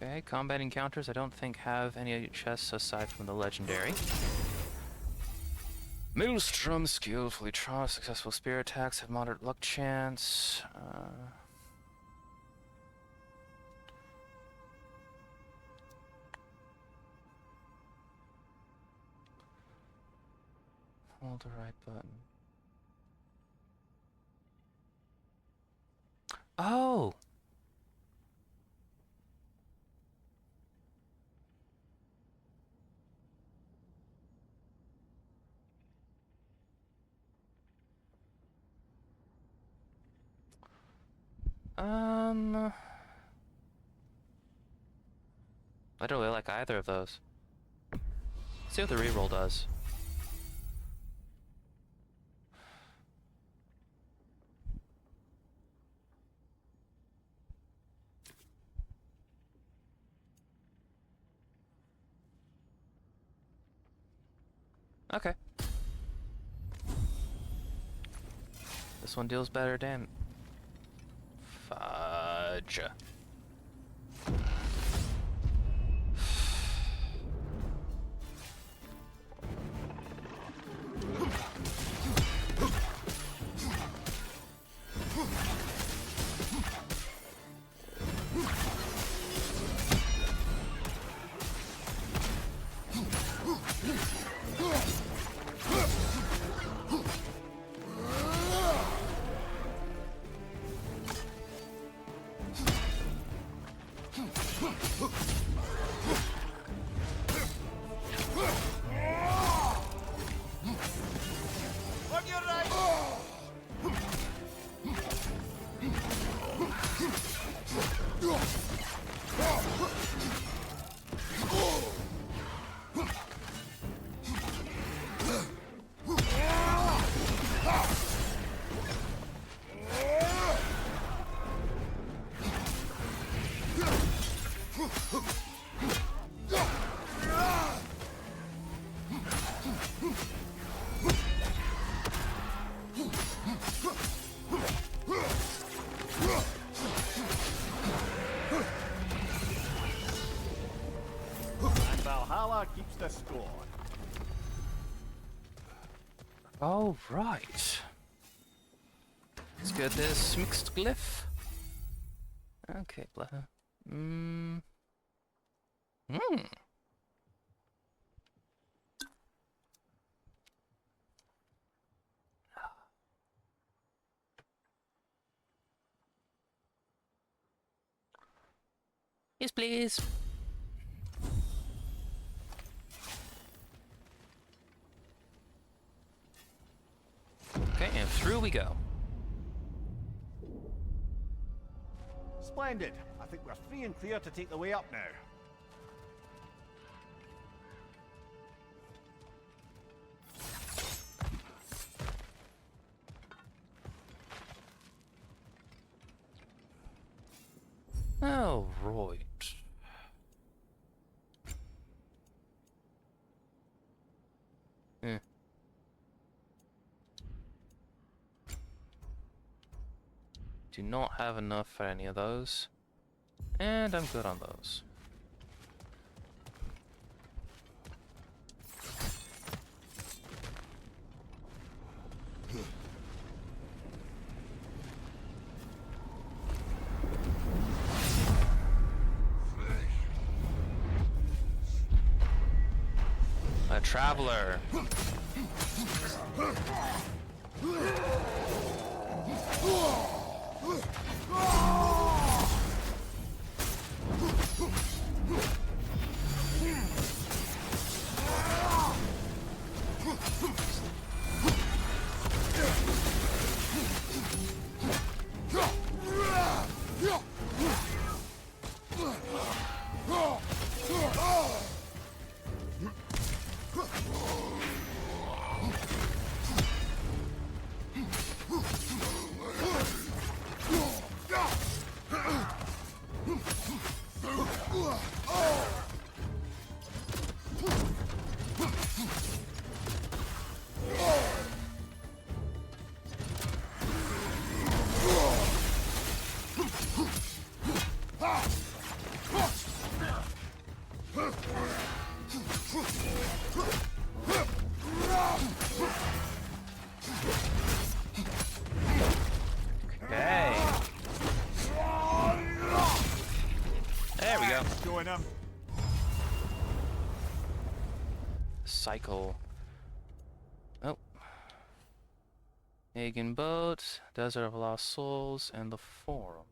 Okay, combat encounters I don't think have any chests aside from the legendary. Maelstrom, skillfully draw successful spear attacks, have moderate luck chance. Hold the right button. Oh! I don't really like either of those. Let's see what the reroll does. Okay. This one deals better damage. Fudge. Valhalla keeps the score. All right. Let's get this mixed glyph. Okay, Hmm. Yes, please. Okay, and through we go. Splendid. I think we're free and clear to take the way up now. All right. Do not have enough for any of those. And I'm good on those. A traveler. There we go. Join him. Cycle. Oh. Hagen Boat, Desert of Lost Souls, and the Forum.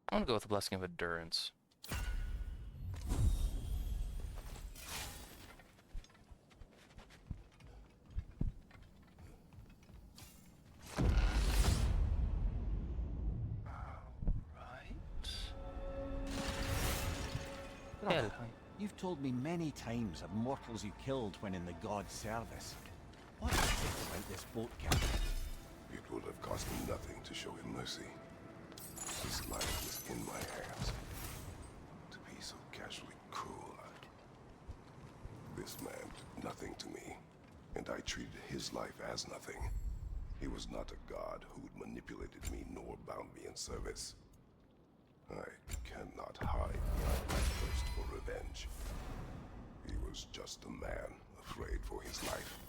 I'm gonna go with the Blessing of Endurance. Brother, you've told me many times of mortals you killed when in the god's service. What is it about this boat, Captain? It would have cost me nothing to show him mercy. His life was in my hands. To be so casually cruel, This man did nothing to me, and I treated his life as nothing. He was not a god who manipulated me nor bound me in service. I cannot hide behind my thirst for revenge. He was just a man, afraid for his life.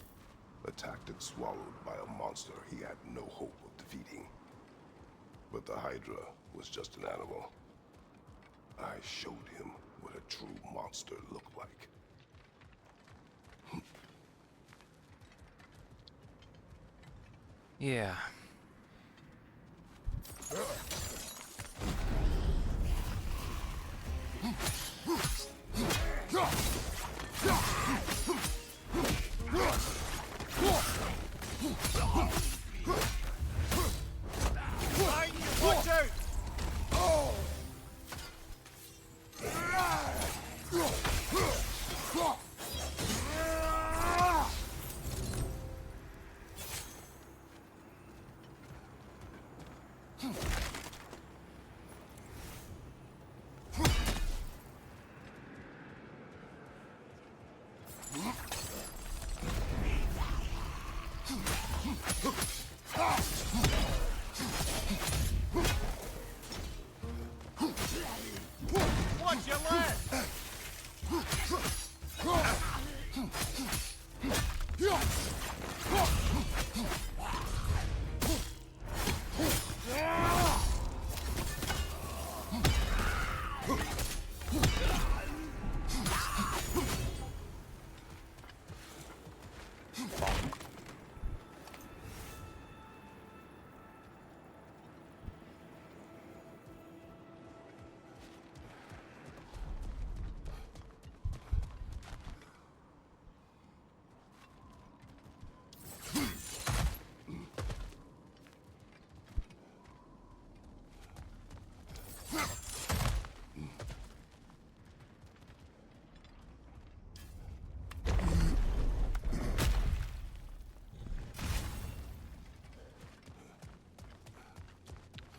Attacked and swallowed by a monster he had no hope of defeating. But the Hydra was just an animal. I showed him what a true monster looked like. Yeah. Watch out! Watch your left!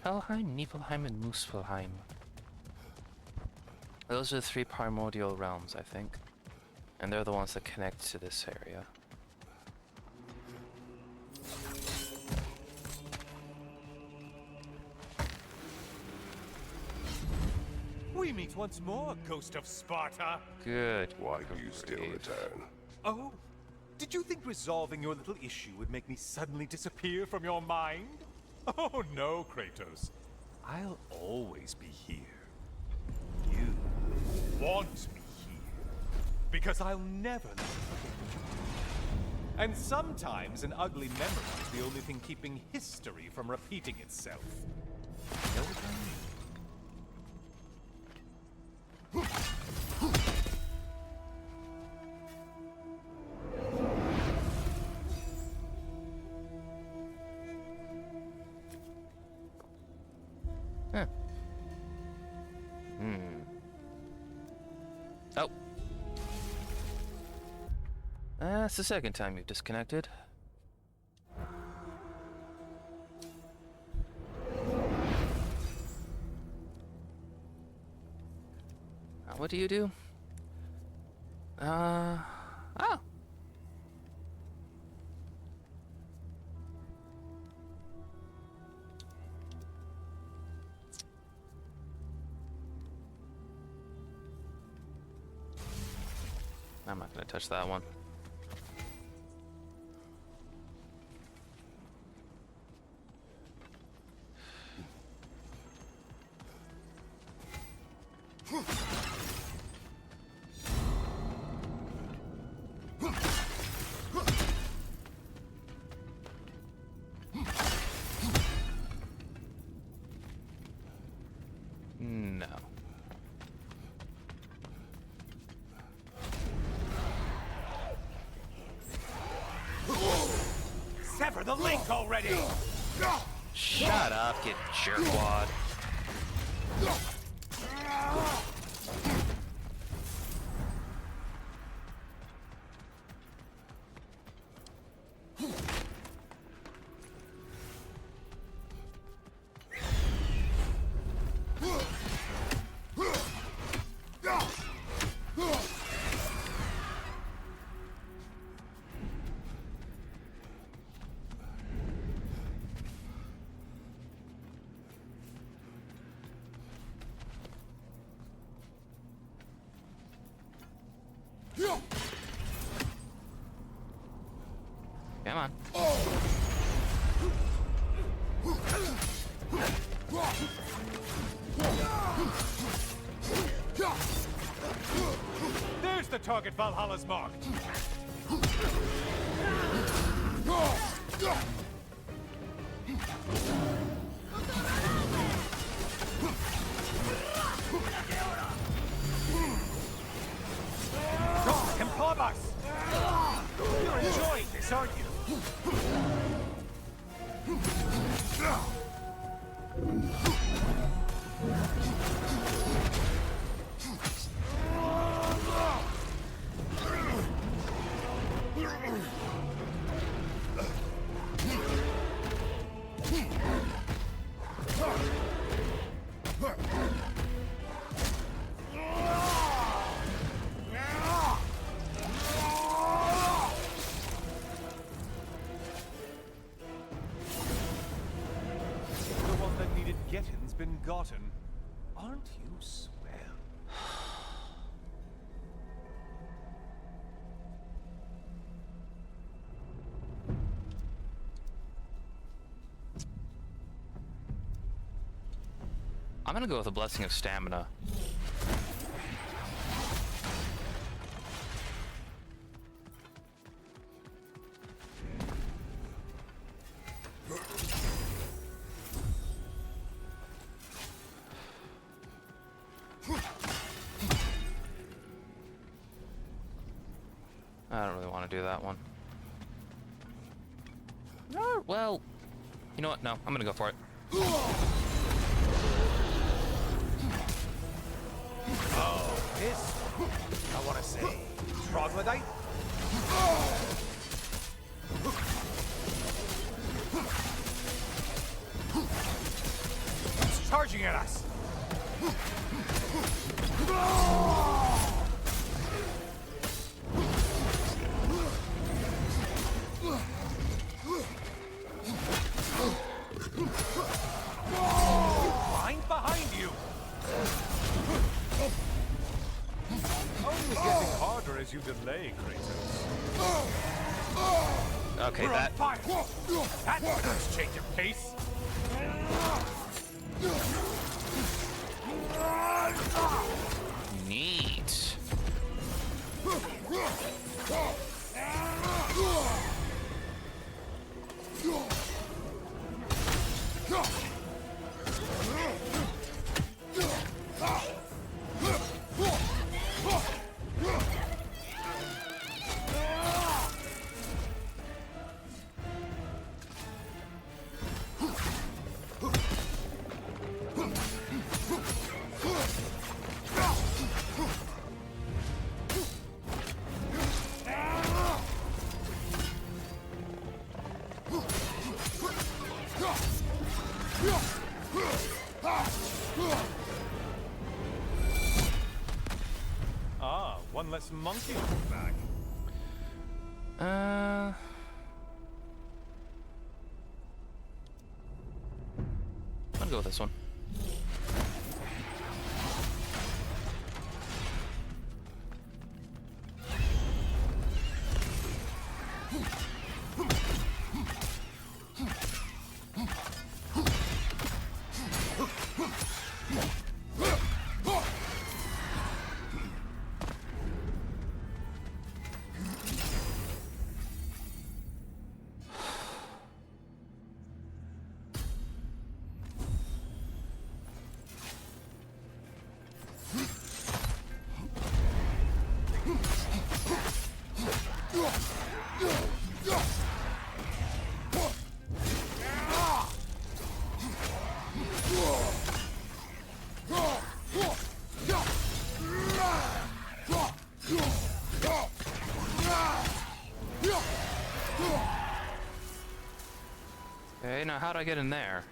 Helheim, Niflheim, and Muspelheim. Those are the three primordial realms, I think. And they're the ones that connect to this area. We meet once more, Ghost of Sparta. Good. Why do you still grief. return? Oh, did you think resolving your little issue would make me suddenly disappear from your mind? Oh no, Kratos. I'll always be here. You want me here. Because I'll never let you forget. And sometimes an ugly memory is the only thing keeping history from repeating itself. Know what I mean? Huh. Oh. That's the second time you've disconnected. What do you do? Oh. I'm not gonna touch that one. No. Sever the link already! Shut up, you jerkwad. Come on. There's the target Valhalla's marked. Empobas! You're enjoying this, aren't you? getting's been gotten. Aren't you swell? I'm gonna go with a blessing of stamina. I don't really want to do that one. Oh, well, you know what? No, I'm gonna go for it. Oh, this, I want to say, troglodyte? It's charging at us! Find behind you! Only getting harder as you delay, Kratos. Okay, We're that. on fire! That's a nice change of pace! Neat. Ah, one less monkey on your back. I'm gonna go with this one. Okay, now how do I get in there?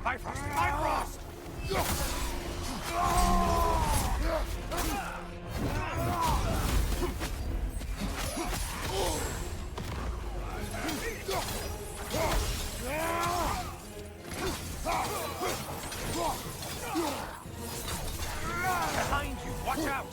Bifrost! Bifrost! Behind you! Watch out!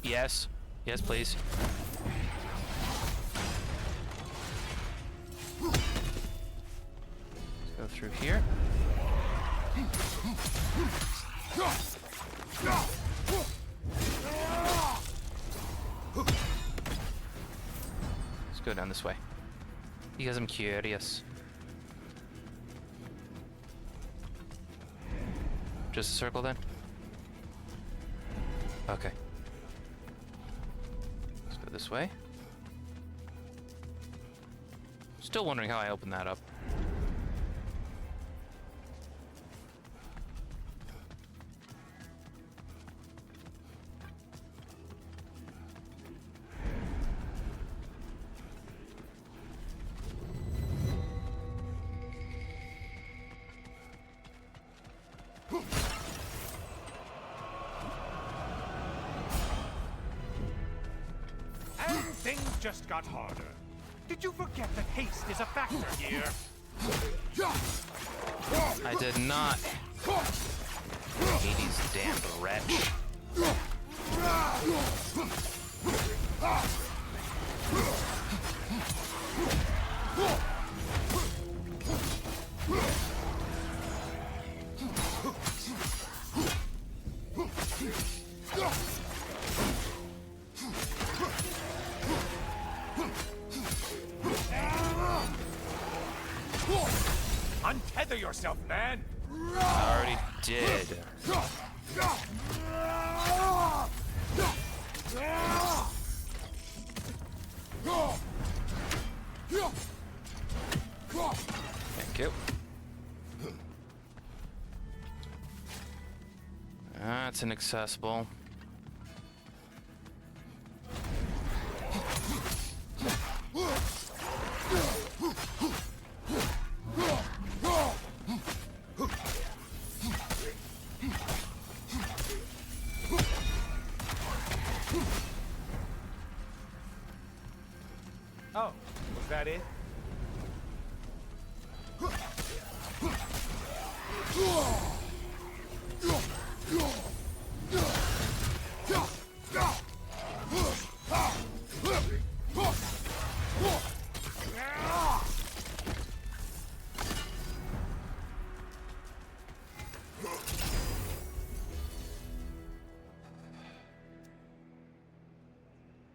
Yes. Yes, please. Let's go through here. Let's go down this way. Because I'm curious. Just a circle then? Okay. Let's go this way. Still wondering how I opened that up. And things just got harder. Did you forget that haste is a factor here? I did not. Hades, damned wretch. Untether yourself, man! I already did. Thank you. That's inaccessible. Oh, was that it?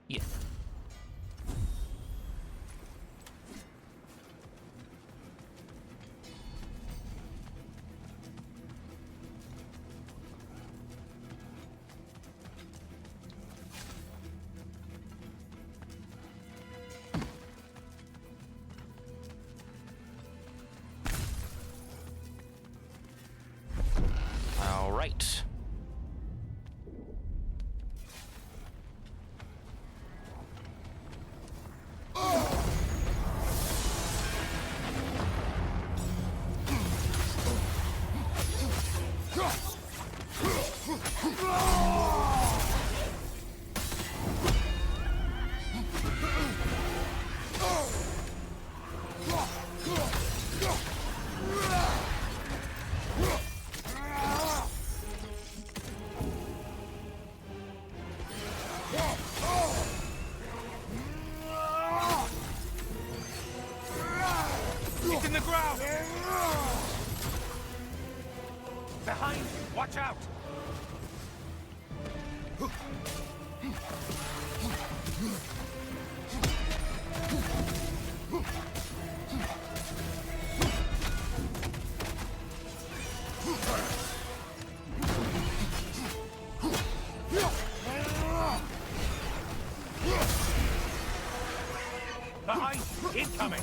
Yeah. All right. It's in the ground! Behind you! Watch out! Behind you! Incoming!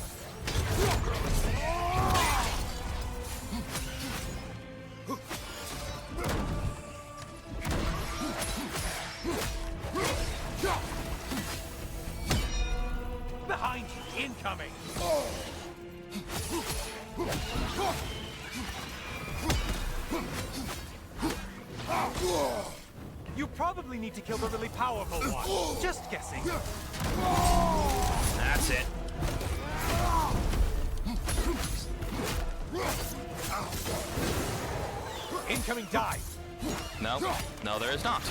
Behind you! Incoming! You probably need to kill the really powerful one. Just guessing. That's it. Incoming dive. No, no, there is not.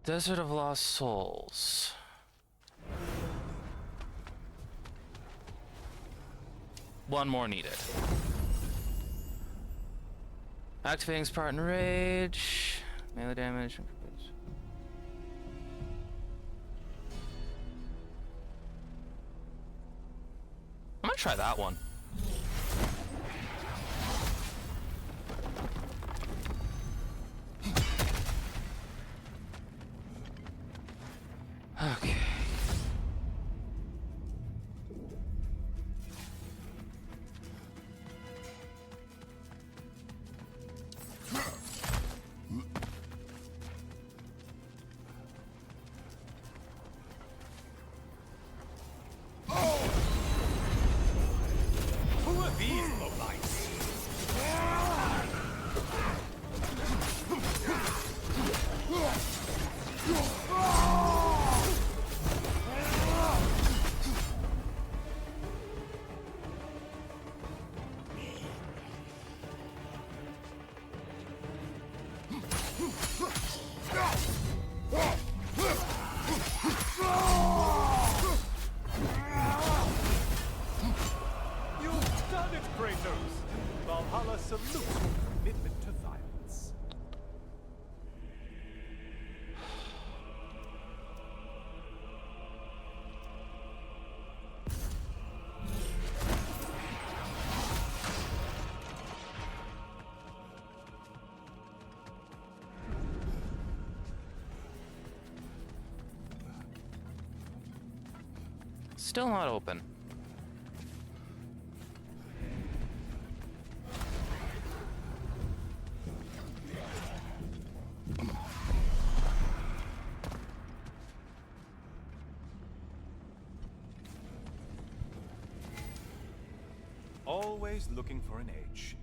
Desert of Lost Souls. One more needed. Activating Spartan Rage. Melee damage. I'm gonna try that one. Okay. Who are these lowlights? You've done it, Kratos! Valhalla salutes your commitment to violence. Still not open. Always looking for an edge.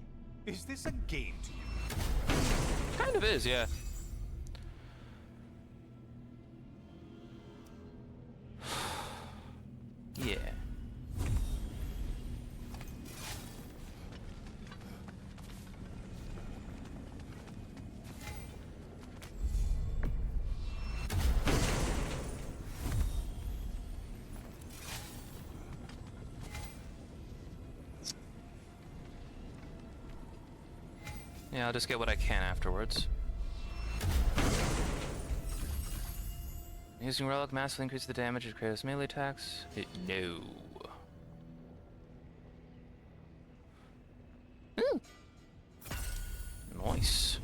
Is this a game to you? Kind of is, yeah. Yeah. Yeah, I'll just get what I can afterwards. Using relic massively increases the damage of Kratos' melee attacks. No. Ooh. Nice.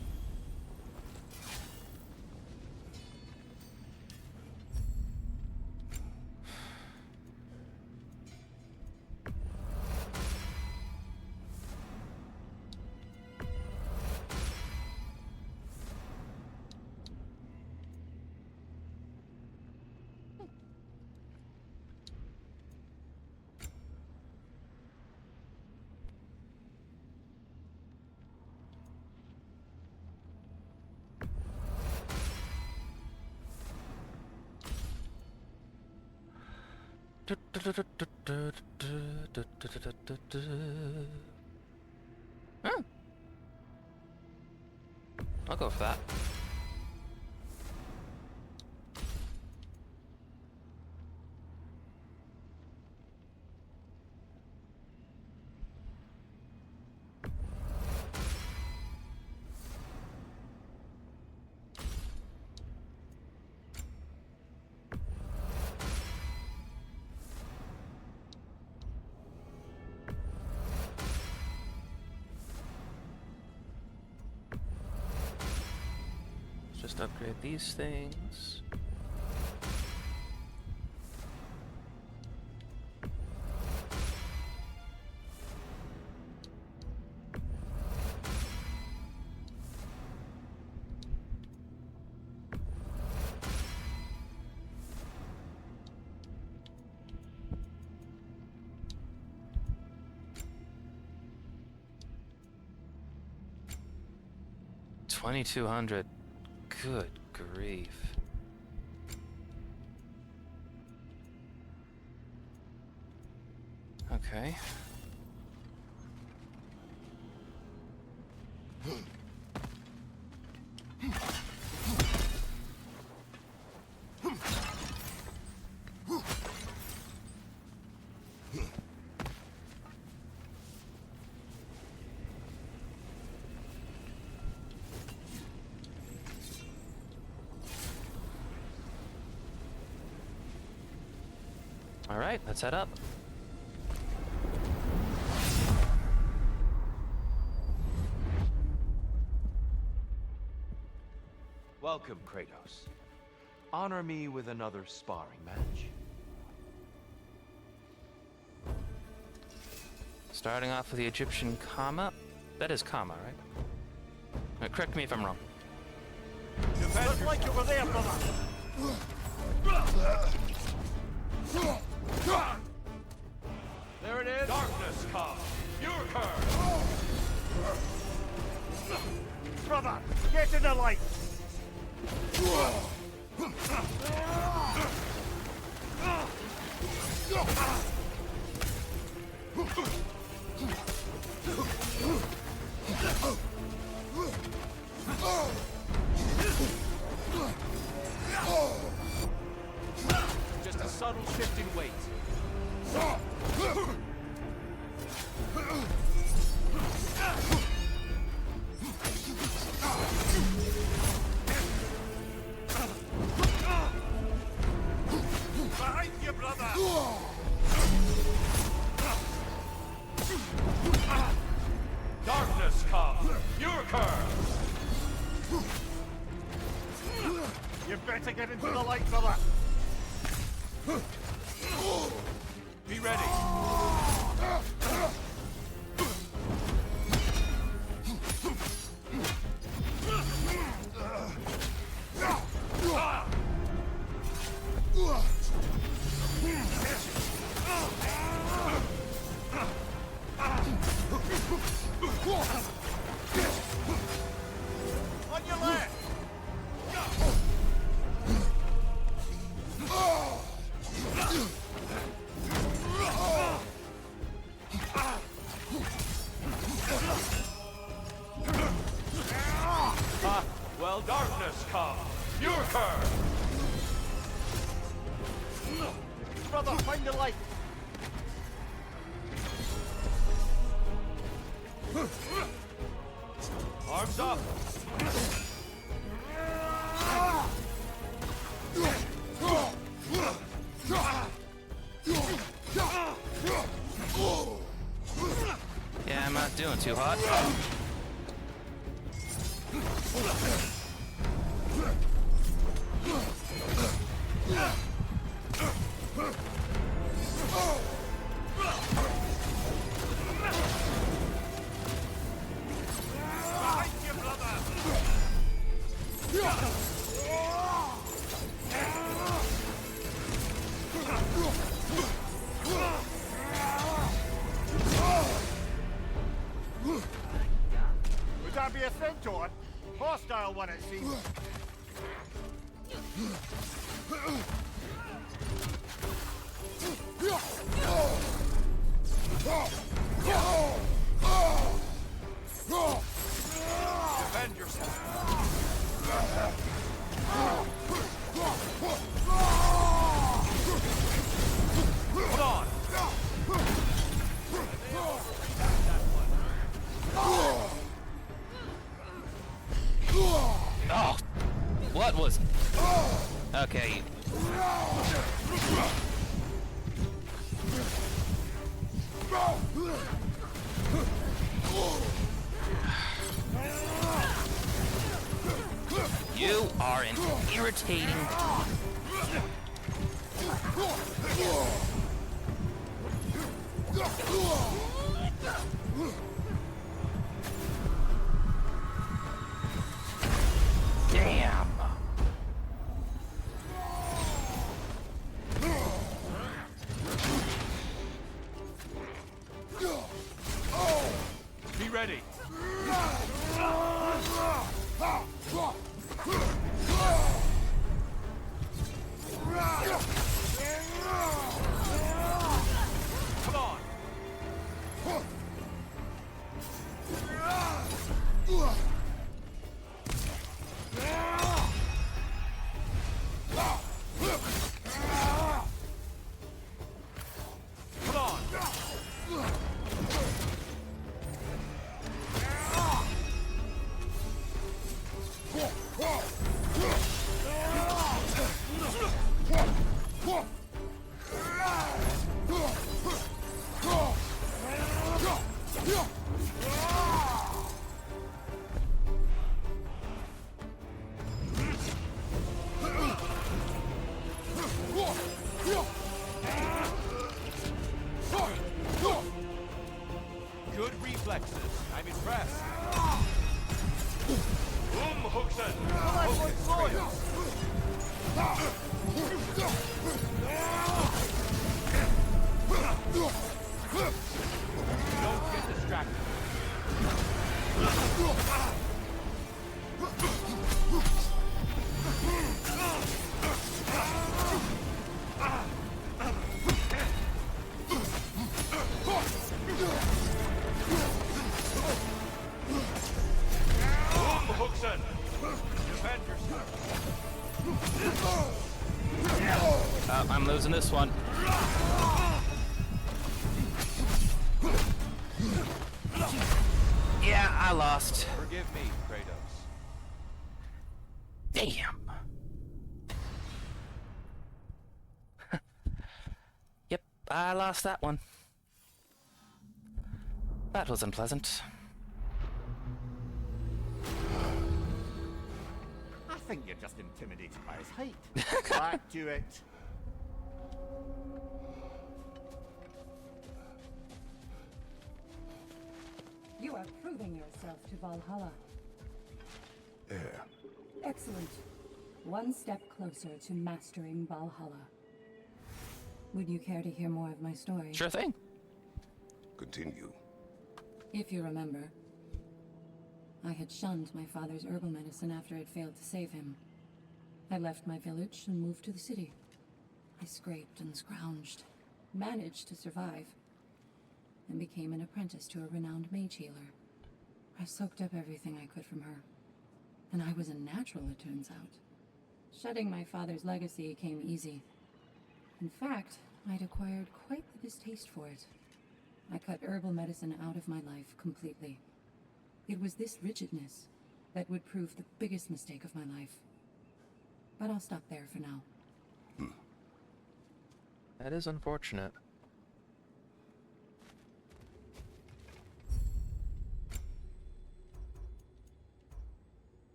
Hmm. I'll go for that. Just upgrade these things. $2,200. Good grief. Okay. Alright, let's head up. Welcome, Kratos. Honor me with another sparring match. Starting off with the Egyptian Kama. That is Kama, right? Correct me if I'm wrong. Look like over there, brother. There it is. Darkness come. Your curse. Brother, get in the light. Just a subtle shift in weight. Behind you, brother. Darkness come. Your curse. You better get into the light, brother. Be ready. On your left. Well, darkness come. Your curse. Brother, find the light. Arms up. Yeah, I'm not doing too hot. Behind you, brother. Would that be a centaur? Hostile one, it seems. Defend yourself. Hold on. Oh! What was... Okay. You are an irritating... Damn! Be ready. Come on. Come on. Good reflexes. I'm impressed. Hookson! Don't get distracted. Hookson! Defend yourself. I'm losing this one. Yeah, I lost. Forgive me, Kratos. Damn. Yep, I lost that one. That was unpleasant. I think you're just intimidated by his height. Back to it. You are proving yourself to Valhalla. Yeah. Excellent. One step closer to mastering Valhalla. Would you care to hear more of my story? Sure thing. Continue. If you remember, I had shunned my father's herbal medicine after it failed to save him. I left my village and moved to the city. I scraped and scrounged, managed to survive, and became an apprentice to a renowned mage healer. I soaked up everything I could from her, and I was a natural, it turns out. Shedding my father's legacy came easy. In fact, I'd acquired quite the distaste for it. I cut herbal medicine out of my life completely. It was this rigidness that would prove the biggest mistake of my life. But I'll stop there for now. That is unfortunate.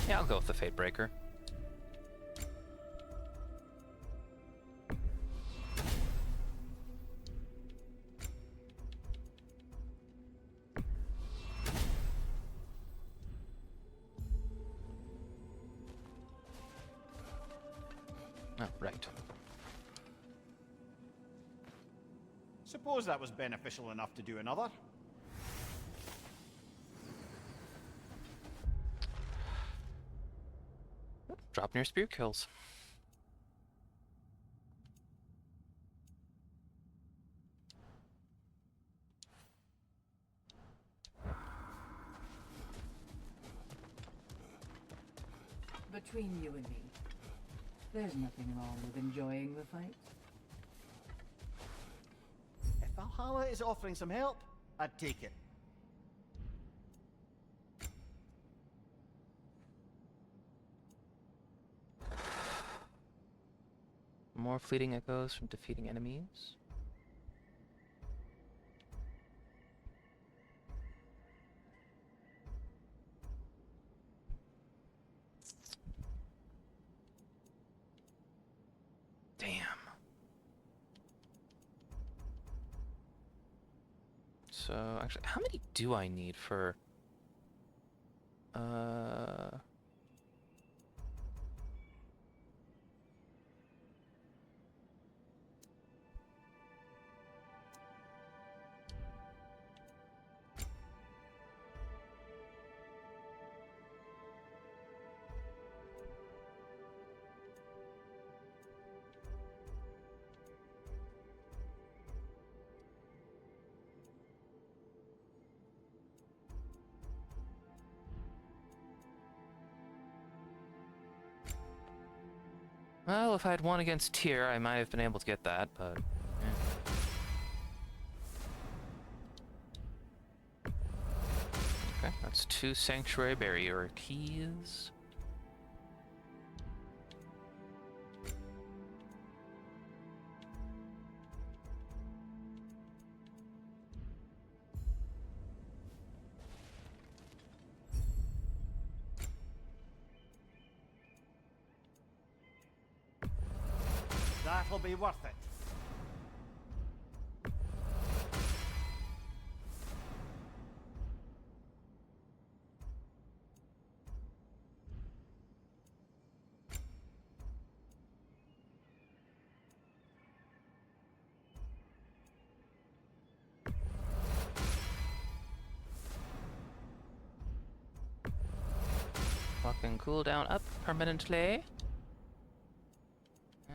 Yeah, I'll go with the Fate Breaker. Oh, right. Suppose that was beneficial enough to do another. Drop near spear kills. Between you and me, there's nothing wrong with enjoying the fight. If Valhalla is offering some help, I'd take it. More fleeting echoes from defeating enemies. Damn. So, actually, how many do I need for... Well, if I had won against Tyr, I might have been able to get that, but... Okay, that's 2 Sanctuary Barrier keys. That'll be worth it. Fucking cooldown up permanently.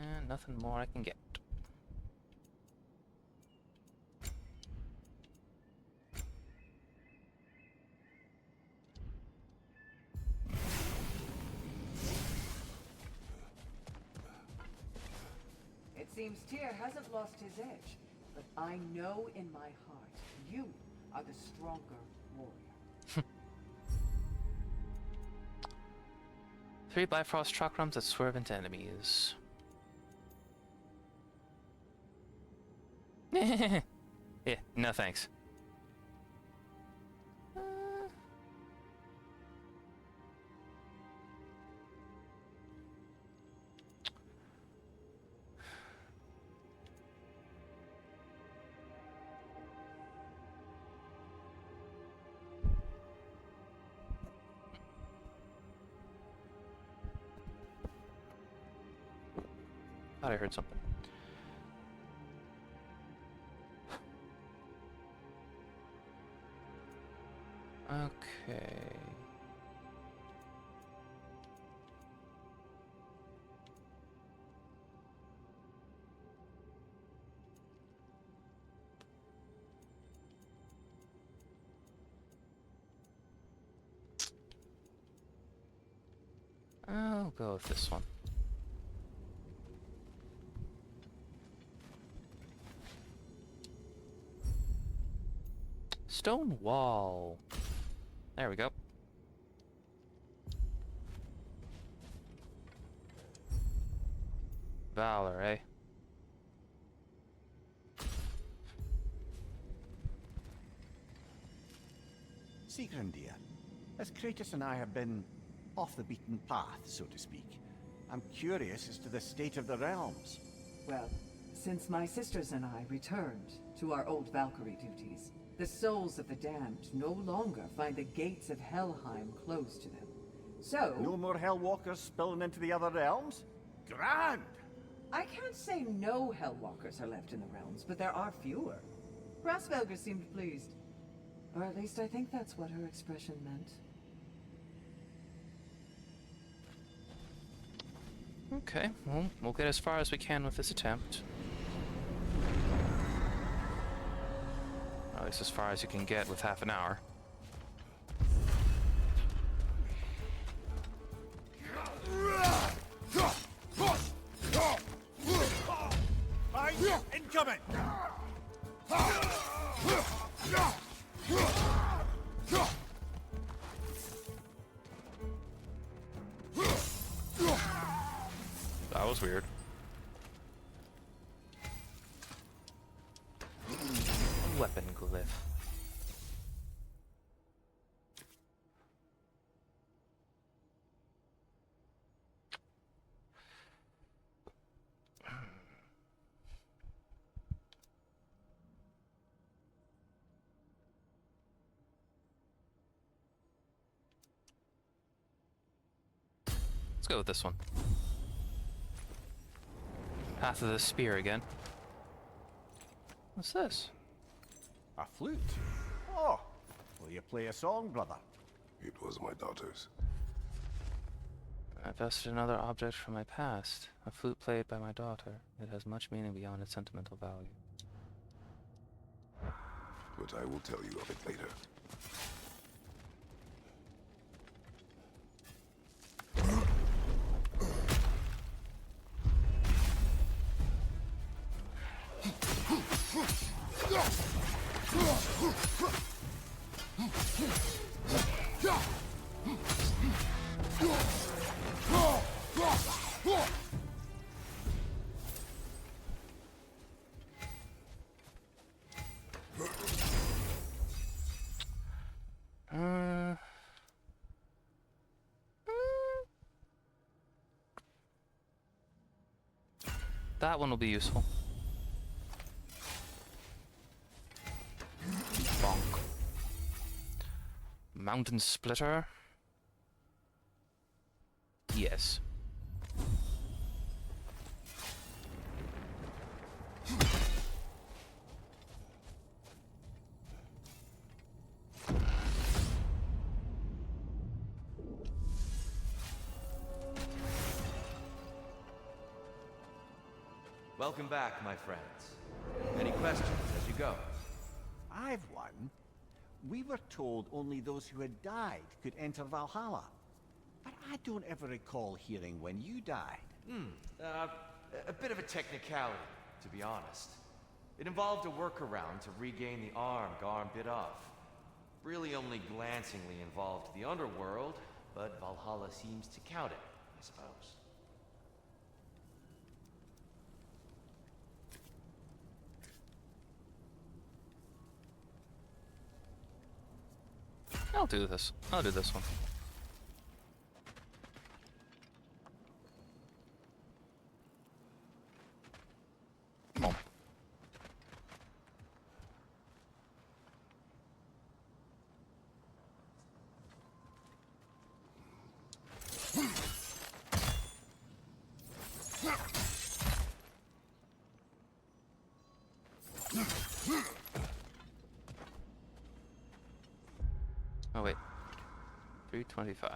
And nothing more I can get. It seems Tyr hasn't lost his edge, but I know in my heart you are the stronger warrior. 3 Bifrost chakrams that swerve into enemies. Yeah, no thanks. Thought I heard something. Okay. I'll go with this one. Stone wall. There we go. Valor, eh? Sigrun, dear, as Kratos and I have been off the beaten path, so to speak, I'm curious as to the state of the realms. Well, since my sisters and I returned to our old Valkyrie duties, the souls of the damned no longer find the gates of Helheim closed to them. So... No more Hellwalkers spilling into the other realms? Grand! I can't say no Hellwalkers are left in the realms, but there are fewer. Grasvelger seemed pleased. Or at least I think that's what her expression meant. Okay, well, we'll get as far as we can with this attempt. Or at least as far as you can get with half an hour. Incoming! That was weird. Weapon glyph. Let's go with this one. Path of the Spear again. What's this? A flute? Oh, will you play a song, brother? It was my daughter's. I bested another object from my past. A flute played by my daughter. It has much meaning beyond its sentimental value. But I will tell you of it later. That one will be useful. Bonk. Mountain splitter. Yes. Welcome back, my friends. Any questions as you go? I've one. We were told only those who had died could enter Valhalla. But I don't ever recall hearing when you died. A bit of a technicality, to be honest. It involved a workaround to regain the arm Garm bit off. Really only glancingly involved the underworld, but Valhalla seems to count it, I suppose. I'll do this. I'll do this one. Boom. Oh wait. 325.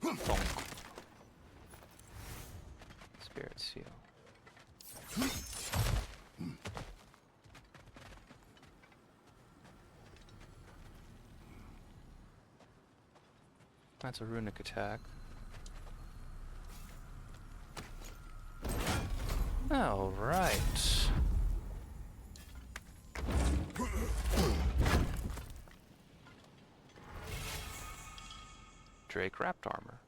Bonk. Spirit seal. That's a runic attack. All right. Drake wrapped armor.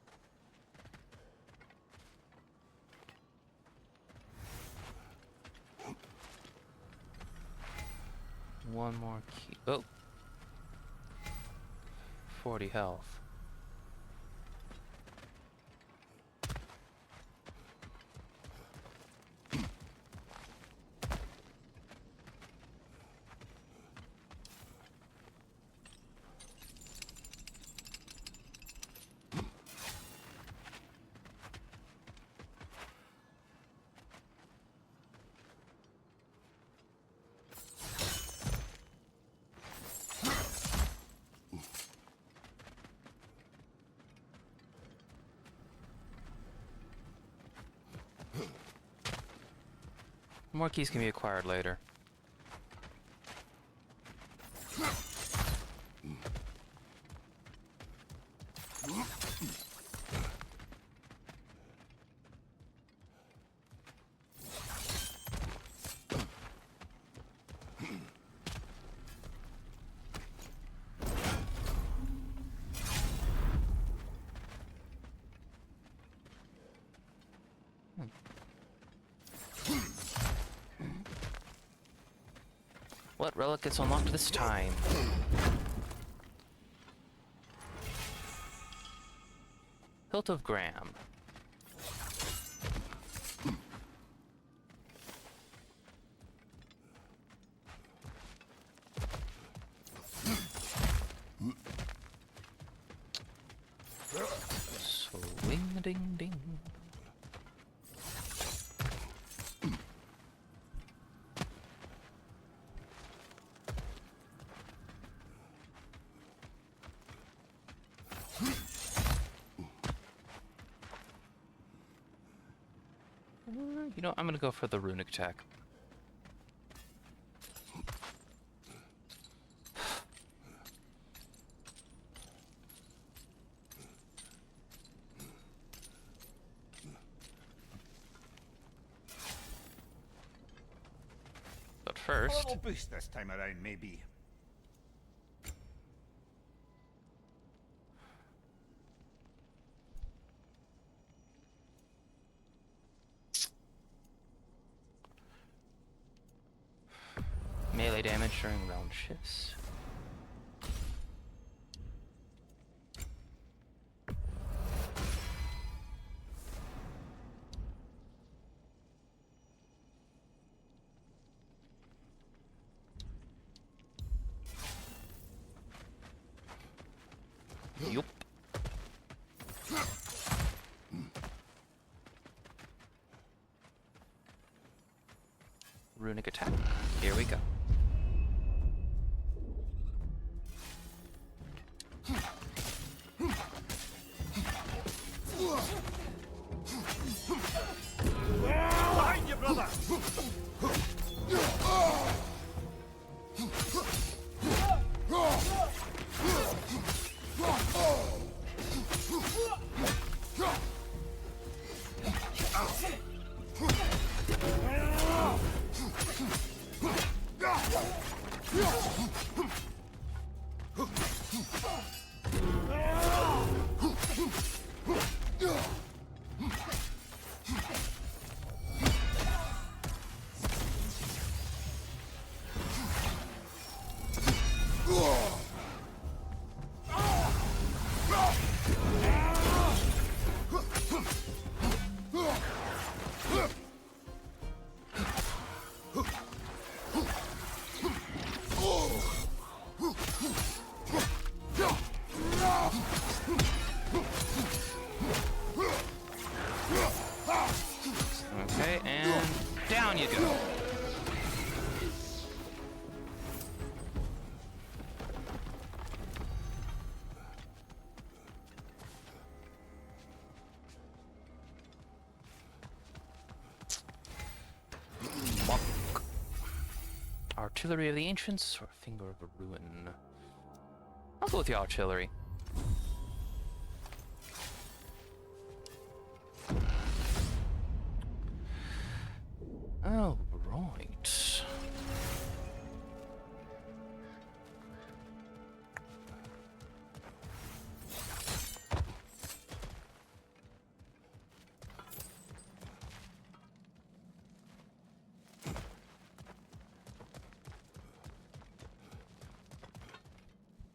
One more key. Oh. 40 health. More keys can be acquired later. What relic gets unlocked this time? Hilt of Graham. Swing ding ding. You know, I'm gonna go for the runic attack. But A first, little boost this time around, maybe. melee damage during round shifts. Yup. Runic attack. Here we go. Behind you, brother! Okay, and down you go. Monk. Artillery of the Ancients or Finger of a Ruin? I'll go with the artillery. Oh, right.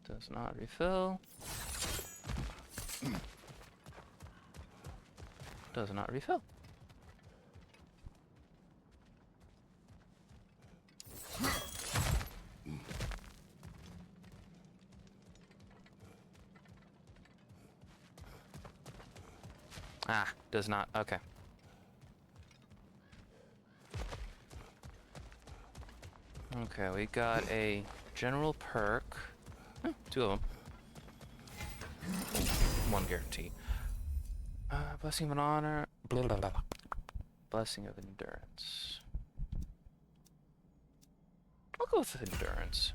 Does not refill. Does not refill. Ah, does not. Okay. Okay, we got a general perk. Oh, 2 of them. 1 guarantee. Blessing of an honor. Blah, blah, blah, blah. Blessing of endurance. I'll go with endurance.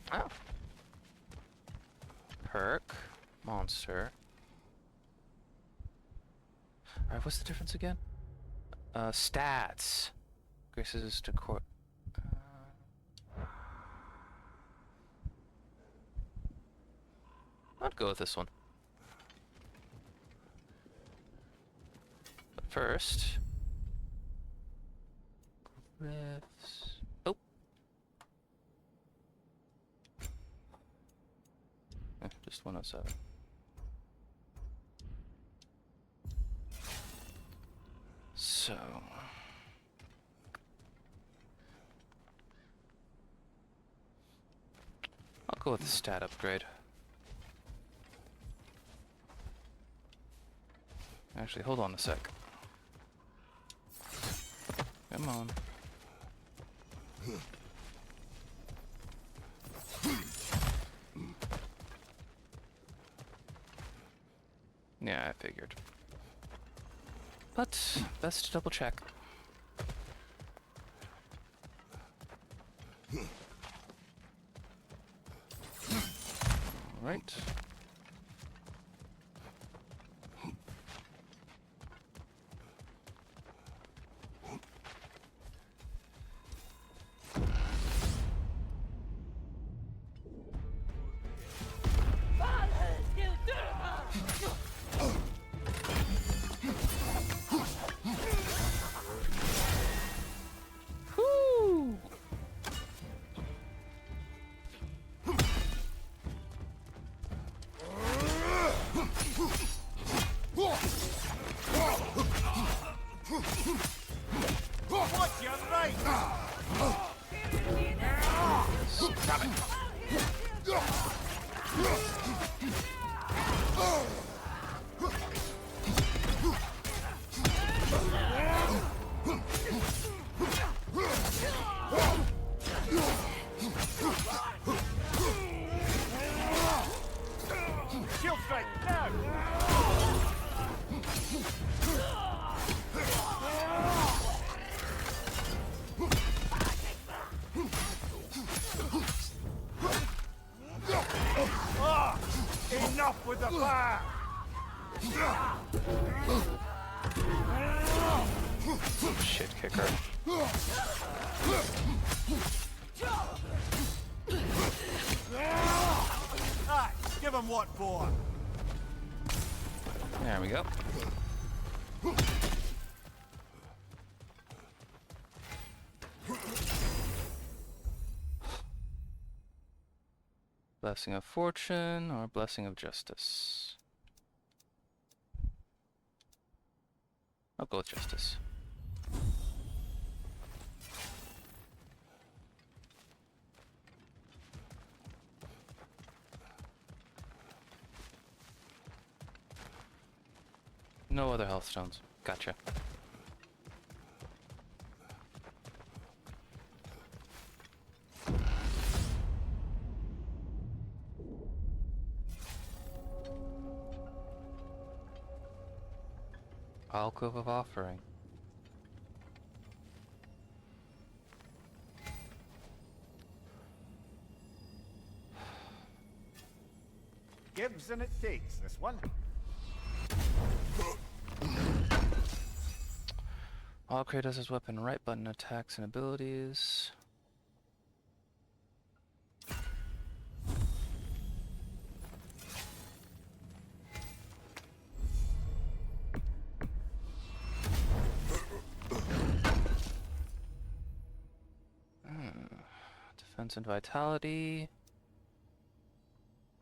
Oh. Perk. Monster. Alright, what's the difference again? Stats. Graces to court. I'd go with this one. But first... Riffs. Oh. Just 107. So... I'll go with the stat upgrade. Actually, hold on a sec. Come on. Yeah, I figured. But, best to double check. Alright. Watch your right! Stop it. Shield strike, now! Ah! Enough with the fire! Shit kicker. Ah, give him what for! There we go. Blessing of Fortune or Blessing of Justice? I'll go with Justice. No other health stones. Gotcha. Alcove of Offering. Gives and it takes, this one. All Kratos' weapon right button attacks and abilities. Defense and Vitality.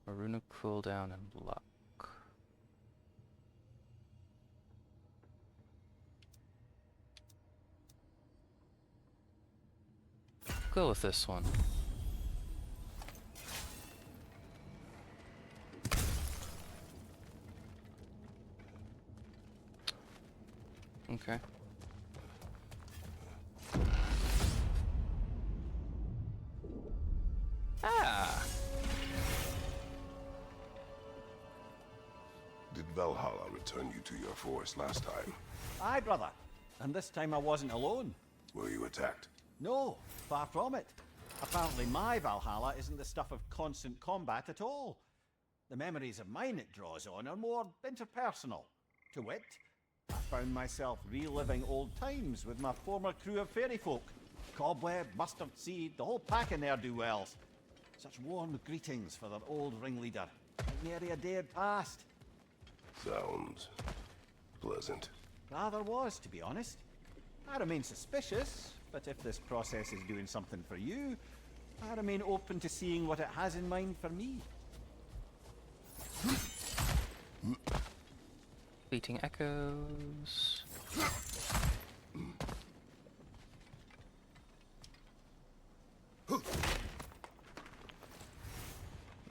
Runic cooldown and luck. Go with this one. Okay. Ah! Did Valhalla return you to your forest last time? Aye, brother. And this time I wasn't alone. Were you attacked? No, far from it. Apparently my Valhalla isn't the stuff of constant combat at all. The memories of mine it draws on are more interpersonal. To wit, I found myself reliving old times with my former crew of fairy folk. Cobweb, mustard seed, the whole pack of ne'er-do-wells. Such warm greetings for their old ringleader. Like nary a day had passed. Sounds pleasant. Rather was, to be honest. I remain suspicious, but if this process is doing something for you, I remain open to seeing what it has in mind for me. Fleeting Echoes.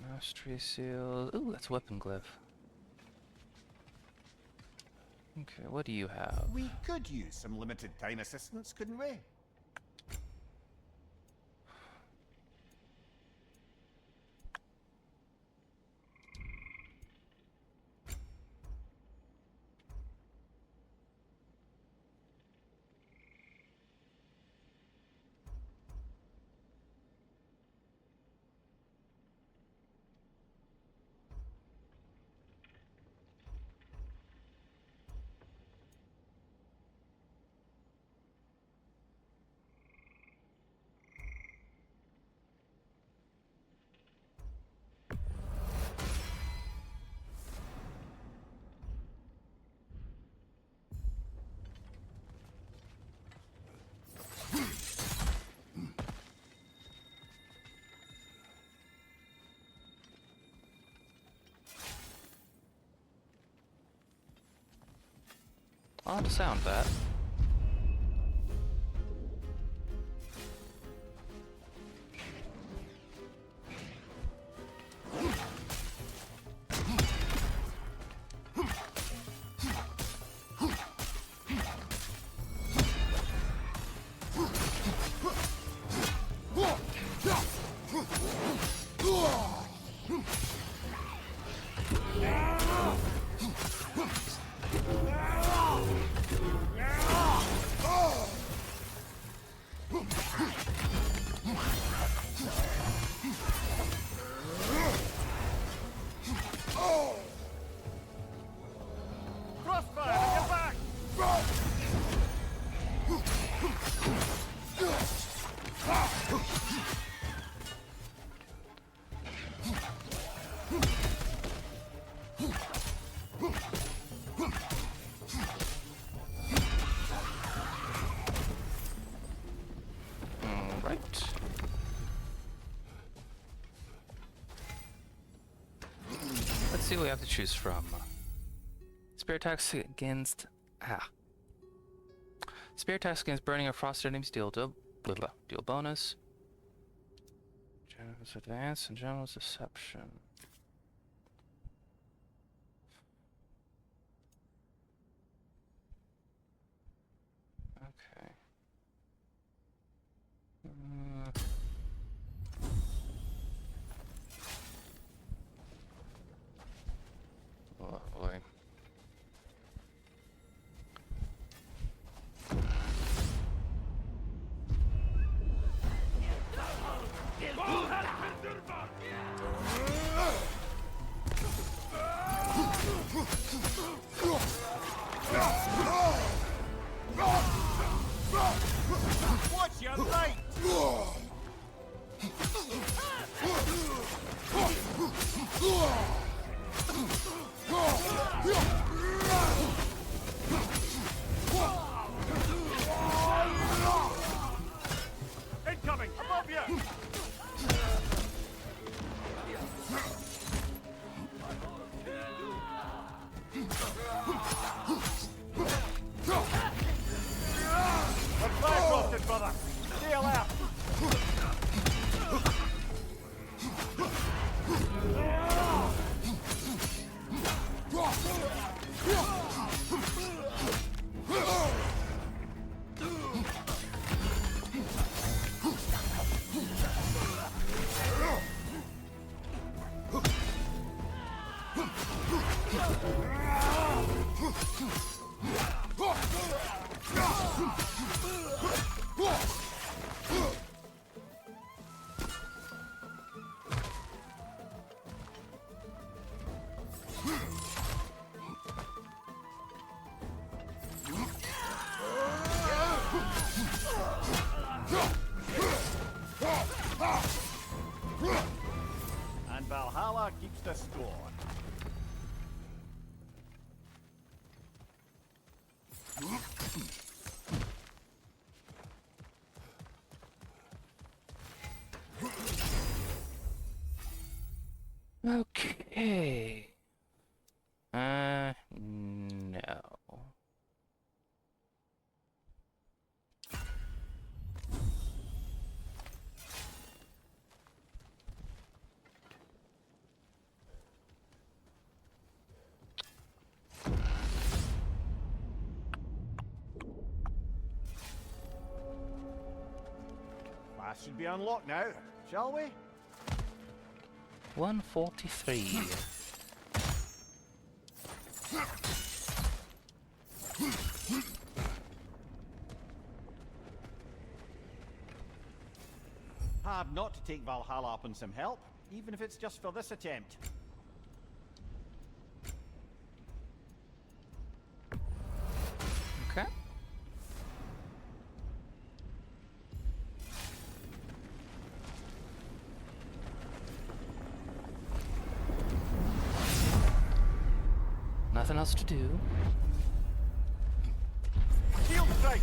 Mastery Seal. Ooh, that's Weapon Glyph. Okay, what do you have? We could use some limited time assistance, couldn't we? I'll have to sound that. see what we have to choose from. Spear attacks against... Spear attacks against burning or frosted enemies deal bonus. General's advance and general's deception. Okay. Oh boy. Watch your right! Incoming! Above you! The flag roasted, brother! Stay left! And Valhalla keeps the score. Okay. No. Class should be unlocked now, shall we? 143. Hard not to take Valhalla up on some help, even if it's just for this attempt. Okay. Nothing else to do. Shield strike!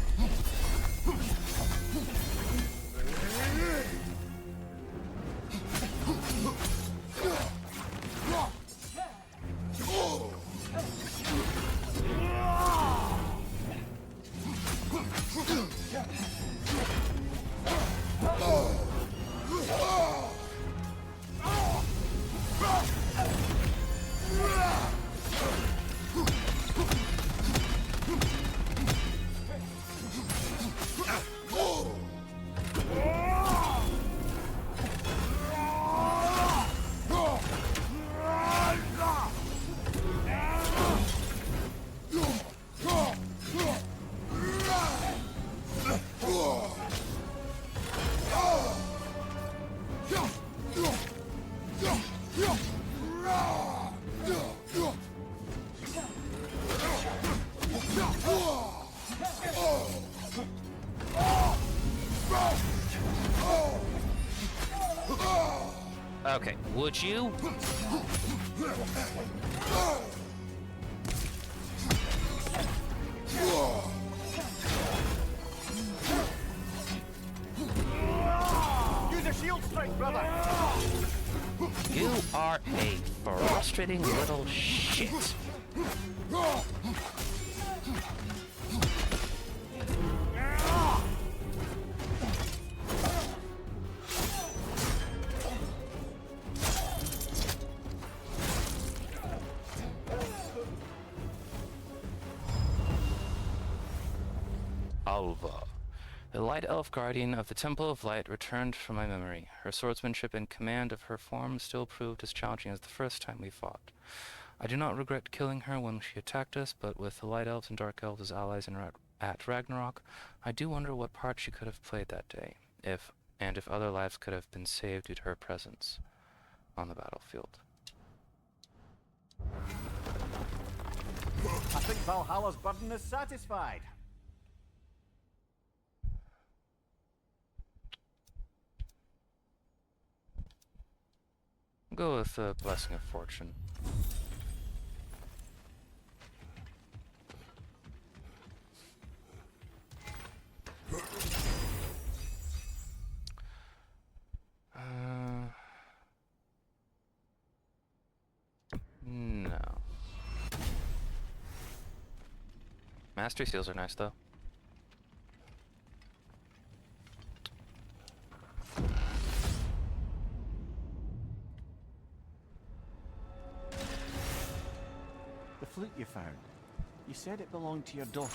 Okay, would you? Use a shield strike, brother! You are a frustrating little shit. Alva. The Light Elf Guardian of the Temple of Light returned from my memory. Her swordsmanship and command of her form still proved as challenging as the first time we fought. I do not regret killing her when she attacked us, but with the Light Elves and Dark Elves as allies at Ragnarok, I do wonder what part she could have played that day, if other lives could have been saved due to her presence on the battlefield. I think Valhalla's burden is satisfied. Go with the Blessing of Fortune. No. Mastery seals are nice though. The flute you found. You said it belonged to your daughter.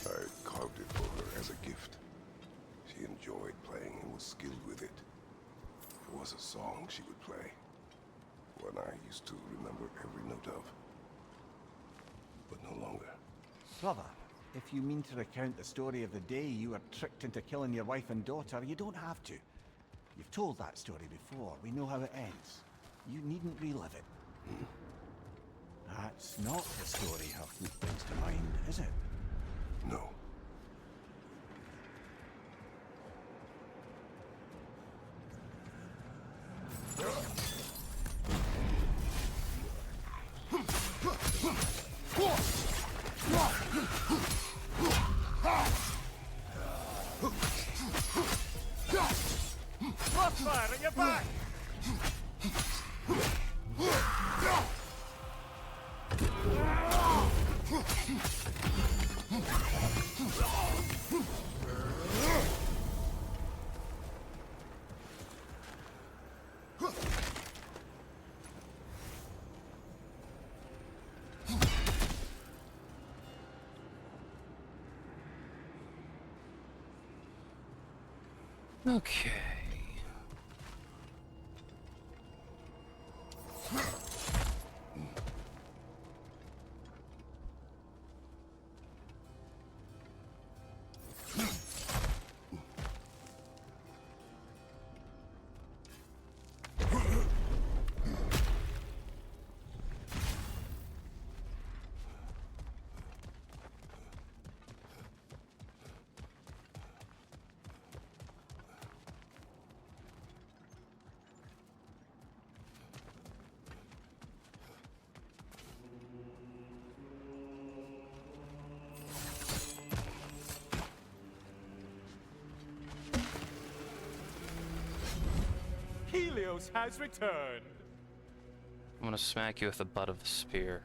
I carved it for her as a gift. She enjoyed playing and was skilled with it. It was a song she would play. One I used to remember every note of. But no longer. Brother, if you mean to recount the story of the day you were tricked into killing your wife and daughter, you don't have to. You've told that story before. We know how it ends. You needn't relive it. That's not the story her flute brings to mind, is it? No. Crossfire at your back! Okay. Helios has returned. I'm gonna smack you with the butt of the spear.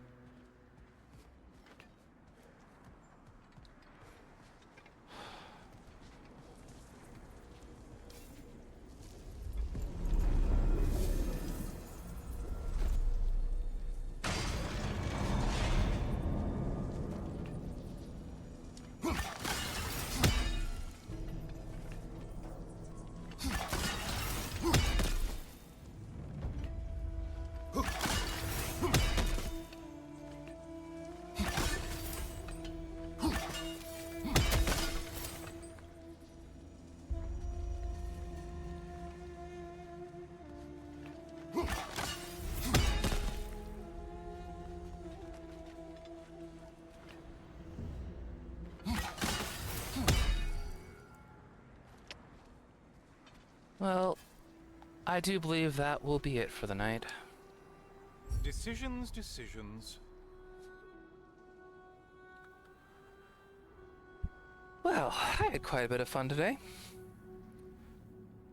Well, I do believe that will be it for the night. Decisions, decisions. Well, I had quite a bit of fun today.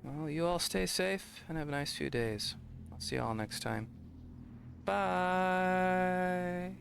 Well, you all stay safe and have a nice few days. I'll see y'all next time. Bye.